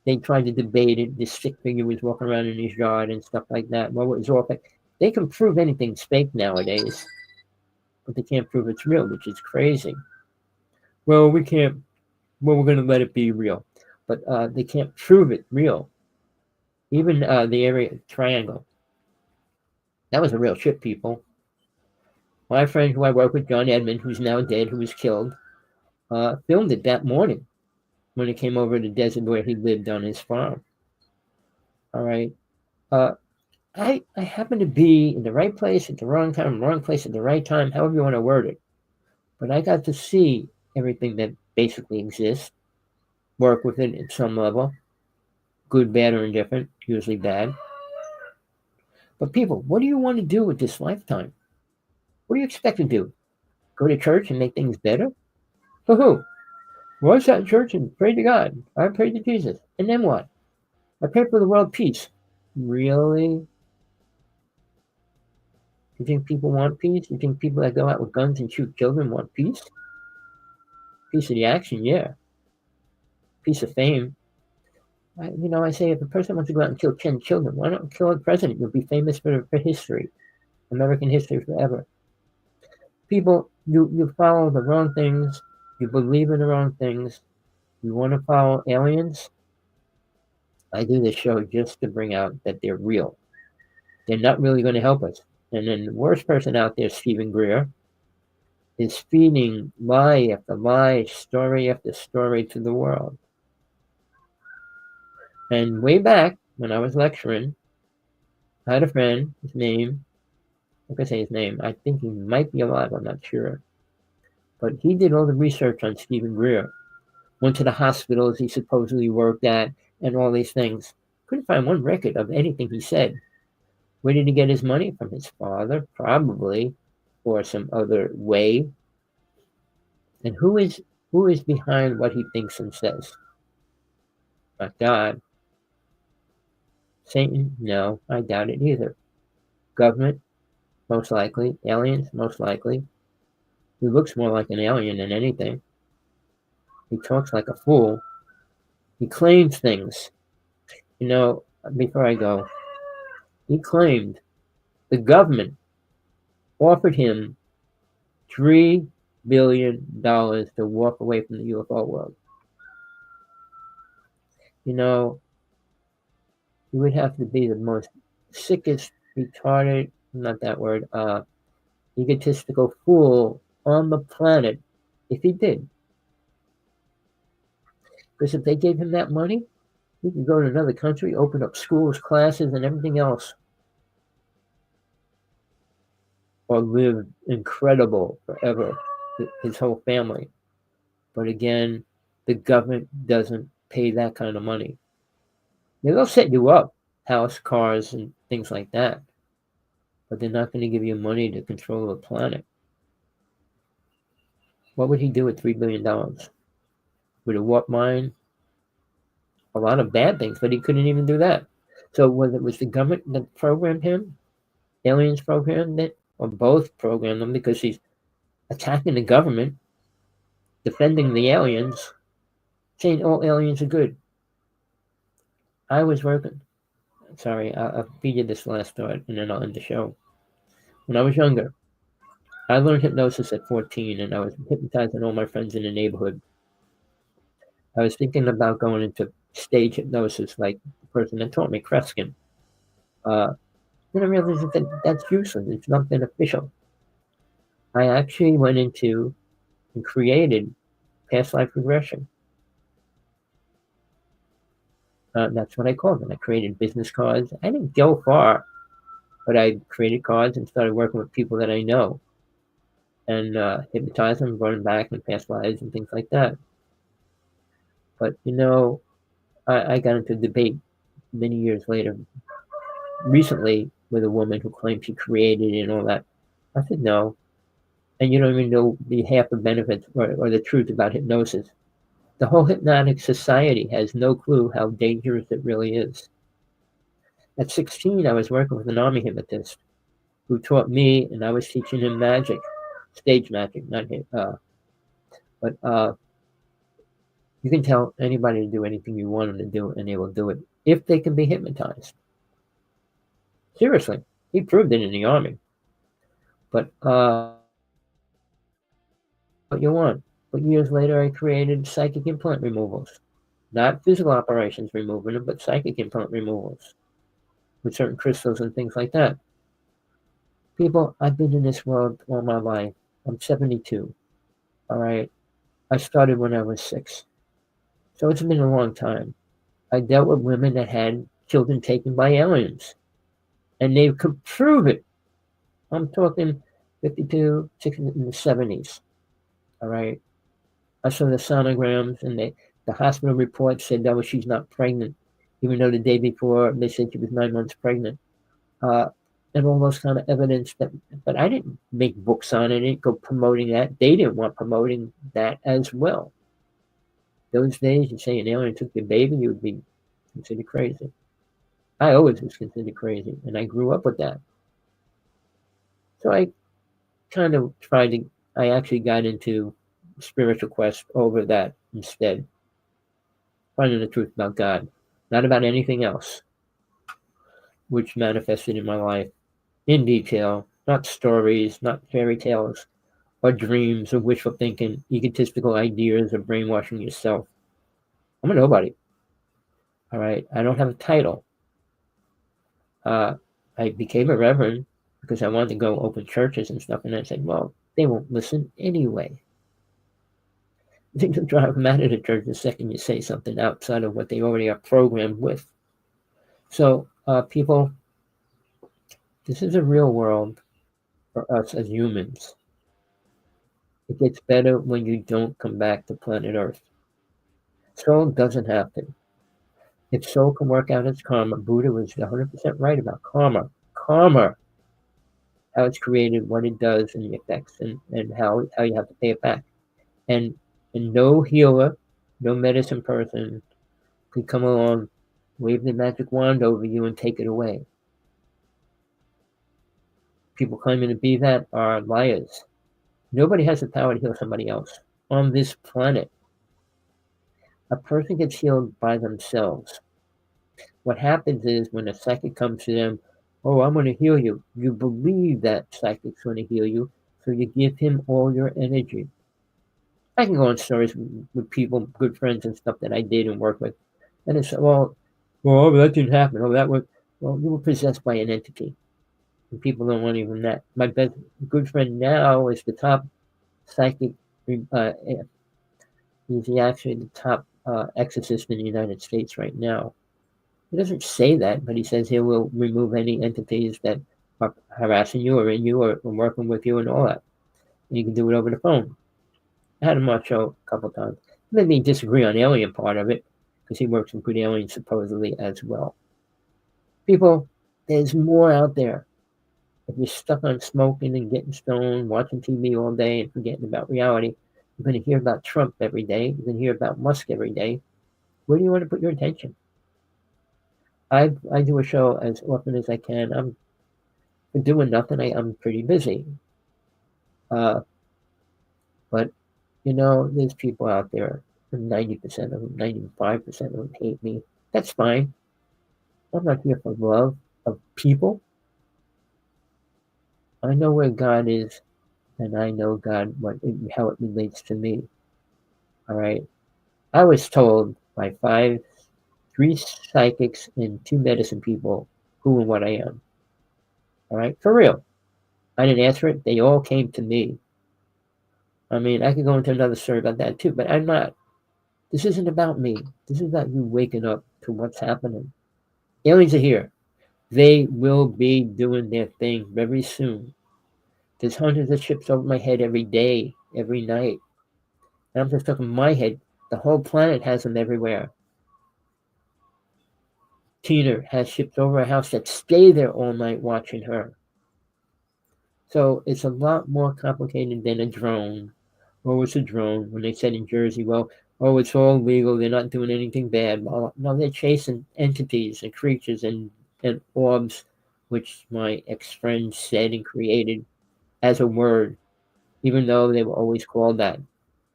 they tried to debate it. This stick figure was walking around in his yard and stuff like that. Well, it was all fake. They can prove anything's fake nowadays, but they can't prove it's real, which is crazy. Well, we can't. Well, we're going to let it be real, but they can't prove it real. Even the area triangle. That was a real ship, people. My friend who I work with, John Edmond, who's now dead, who was killed, filmed it that morning when he came over to the desert where he lived on his farm. All right. I happened to be in the right place at the wrong time, wrong place at the right time, however you want to word it. But I got to see everything that basically exists, work with it at some level, good, bad, or indifferent, usually bad. But people, what do you want to do with this lifetime? What do you expect to do? Go to church and make things better? For who? Well, I sat in church and prayed to God. I prayed to Jesus. And then what? I prayed for the world peace. Really? You think people want peace? You think people that go out with guns and shoot children want peace? Piece of the action, yeah. Piece of fame. I say if a person wants to go out and kill 10 children, why not kill a president? You'll be famous for history, American history forever. People, you follow the wrong things. You believe in the wrong things. You want to follow aliens? I do this show just to bring out that they're real. They're not really going to help us. And then the worst person out there, Stephen Greer, is feeding lie after lie, story after story to the world. And way back when I was lecturing, I had a friend, his name, I can say his name, I think he might be alive, I'm not sure. But he did all the research on Stephen Greer, went to the hospitals he supposedly worked at, and all these things. Couldn't find one record of anything he said. Where did he get his money? From his father, probably, or some other way. And who is behind what he thinks and says? Not God. Satan? No, I doubt it either. Government? Most likely. Aliens? Most likely. He looks more like an alien than anything. He talks like a fool. He claims things. Before I go, he claimed the government offered him $3 billion to walk away from the UFO world. You would have to be the most sickest, retarded, not that word, egotistical fool on the planet if he did. Because if they gave him that money, he could go to another country, open up schools, classes, and everything else. Or live incredible forever, his whole family. But again, the government doesn't pay that kind of money. They'll set you up, house, cars, and things like that. But they're not going to give you money to control the planet. What would he do with $3 billion? With a warp mind? A lot of bad things, but he couldn't even do that. So whether it was the government that programmed him, aliens programmed it, or both programmed him because he's attacking the government, defending the aliens, saying all aliens are good. I was working. Sorry, I'll feed you this last thought and then I'll end the show. When I was younger, I learned hypnosis at 14 and I was hypnotizing all my friends in the neighborhood. I was thinking about going into stage hypnosis like the person that taught me, Kreskin. Then I realized that that's useless. It's not beneficial. I actually went into and created past life regression. That's what I called it. I created business cards. I didn't go far, but I created cards and started working with people that I know. and hypnotize them, brought them back in past lives and things like that. But I got into a debate many years later, recently, with a woman who claimed she created it and all that. I said no, and you don't even know the half the benefits or the truth about hypnosis. The whole hypnotic society has no clue how dangerous it really is. At 16, I was working with an army hypnotist who taught me, and I was teaching him magic, stage magic, not but you can tell anybody to do anything you want them to do, and they will do it if they can be hypnotized. Seriously, he proved it in the army. But what you want. But years later, I created psychic implant removals, not physical operations removing them, but psychic implant removals with certain crystals and things like that. People, I've been in this world all my life. I'm 72. All right. I started when I was 6. So it's been a long time. I dealt with women that had children taken by aliens. And they could prove it. I'm talking 52, 60, and the 70s. All right. I saw the sonograms, and the hospital report said, no, she's not pregnant, even though the day before they said she was 9 months pregnant. And all those kind of evidence but I didn't make books on it. I didn't go promoting that. They didn't want promoting that as well. Those days, you say an alien took your baby, you would be considered crazy. I always was considered crazy, and I grew up with that. So I kind of I actually got into spiritual quest over that instead. Finding the truth about God, not about anything else, which manifested in my life in detail, not stories, not fairy tales, or dreams, or wishful thinking, egotistical ideas, or brainwashing yourself. I'm a nobody. All right. I don't have a title. I became a reverend because I wanted to go open churches and stuff. And I said, well, they won't listen anyway. Things will drive them out of the church the second you say something outside of what they already are programmed with. So, people, this is a real world for us as humans. It gets better when you don't come back to planet Earth. Soul doesn't have to. If soul can work out its karma, Buddha was 100% right about karma. Karma, how it's created, what it does, and the effects, and how you have to pay it back. And no healer, no medicine person could come along, wave the magic wand over you and take it away. People claiming to be that are liars. Nobody has the power to heal somebody else on this planet. A person gets healed by themselves. What happens is when a psychic comes to them, oh, I'm going to heal you. You believe that psychic's going to heal you, so you give him all your energy. I can go on stories with people, good friends and stuff that I did and work with. And it's, well, that didn't happen. Oh, you were possessed by an entity. And people don't want even that. My best good friend now is the top psychic. He's actually the top exorcist in the United States right now. He doesn't say that, but he says he will remove any entities that are harassing you or in you or working with you and all that. And you can do it over the phone. I had him on show a couple times. Maybe disagree on the alien part of it, because he works with good aliens supposedly as well. People, there's more out there. If you're stuck on smoking and getting stoned, watching TV all day and forgetting about reality, you're going to hear about Trump every day. You're going to hear about Musk every day. Where do you want to put your attention? I do a show as often as I can. I'm doing nothing. I'm pretty busy. But, there's people out there, 90% of them, 95% of them hate me. That's fine. I'm not here for love of people. I know where God is, and I know God, how it relates to me. All right. I was told by 3 psychics and 2 medicine people who and what I am. All right. For real. I didn't answer it. They all came to me. I mean, I could go into another story about that too, but I'm not. This isn't about me. This is about you waking up to what's happening. Aliens are here. They will be doing their thing very soon. There's hundreds of ships over my head every day, every night. And I'm just talking my head. The whole planet has them everywhere. Tina has ships over her house that stay there all night watching her. So it's a lot more complicated than a drone. Oh, it's a drone. When they said in Jersey, well, oh, it's all legal. They're not doing anything bad. Well, no, they're chasing entities and creatures and orbs, which my ex-friend said and created as a word, even though they were always called that.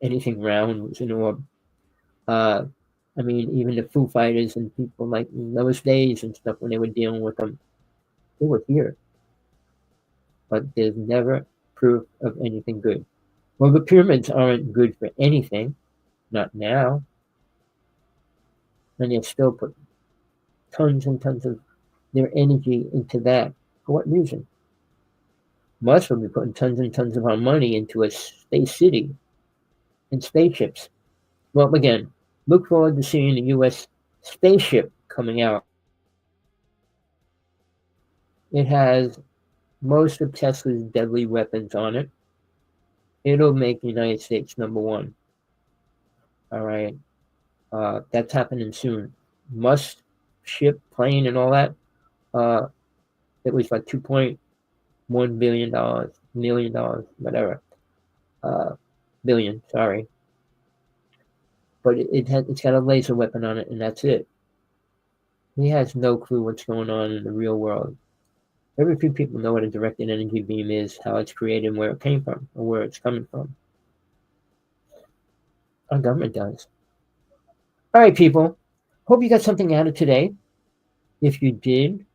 Anything round was an orb. I mean, even the Foo Fighters and people like in those days and stuff, when they were dealing with them, they were here. But there's never proof of anything good. Well, the pyramids aren't good for anything, not now. And they're still putting tons and tons of their energy into that. For what reason? Must will be putting tons and tons of our money into a space city and spaceships. Well, again, look forward to seeing the U.S. spaceship coming out. It has most of Tesla's deadly weapons on it. It'll make the United States #1. All right. That's happening soon. Musk ship, plane, and all that. It was like $2.1 billion, million dollars, whatever. Billion, sorry. But it's got a laser weapon on it, and that's it. He has no clue what's going on in the real world. Very few people know what a directed energy beam is, how it's created, and where it came from, or where it's coming from. Our government does. All right, people. Hope you got something out of today. If you did,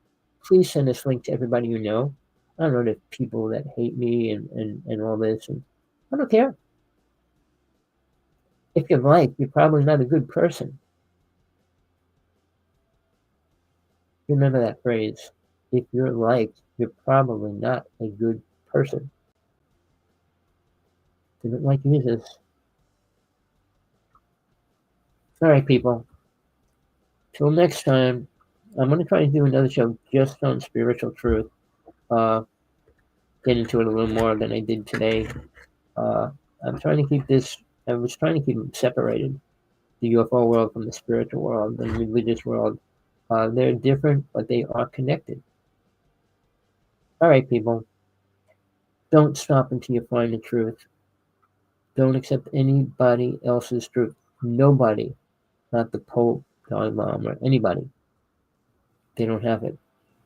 please send this link to everybody you know. I don't know the people that hate me and all this. And I don't care. If you like, you're probably not a good person. Remember that phrase. If you're liked, you're probably not a good person. Didn't like Jesus. All right, people. Till next time, I'm going to try to do another show just on spiritual truth. Get into it a little more than I did today. I'm trying to keep this. I was trying to keep them separated, the UFO world from the spiritual world, the religious world. They're different, but they are connected. All right, people. Don't stop until you find the truth. Don't accept anybody else's truth. Nobody, not the Pope, Dalai Lama, or anybody. They don't have it.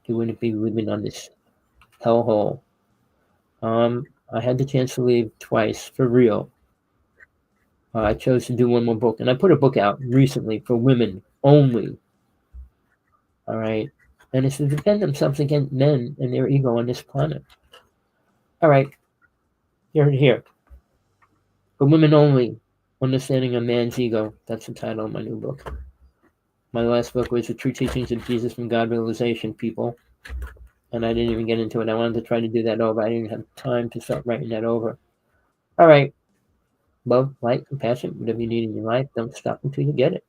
They wouldn't be living on this hellhole. I had the chance to leave twice, for real. I chose to do one more book, and I put a book out recently for women only. All right, and it's to defend themselves against men and their ego on this planet. All right, here. For women only, understanding a man's ego. That's the title of my new book. My last book was The True Teachings of Jesus from God Realization, people. And I didn't even get into it. I wanted to try to do that over. I didn't have time to start writing that over. All right. Love, light, compassion, whatever you need in your life, don't stop until you get it.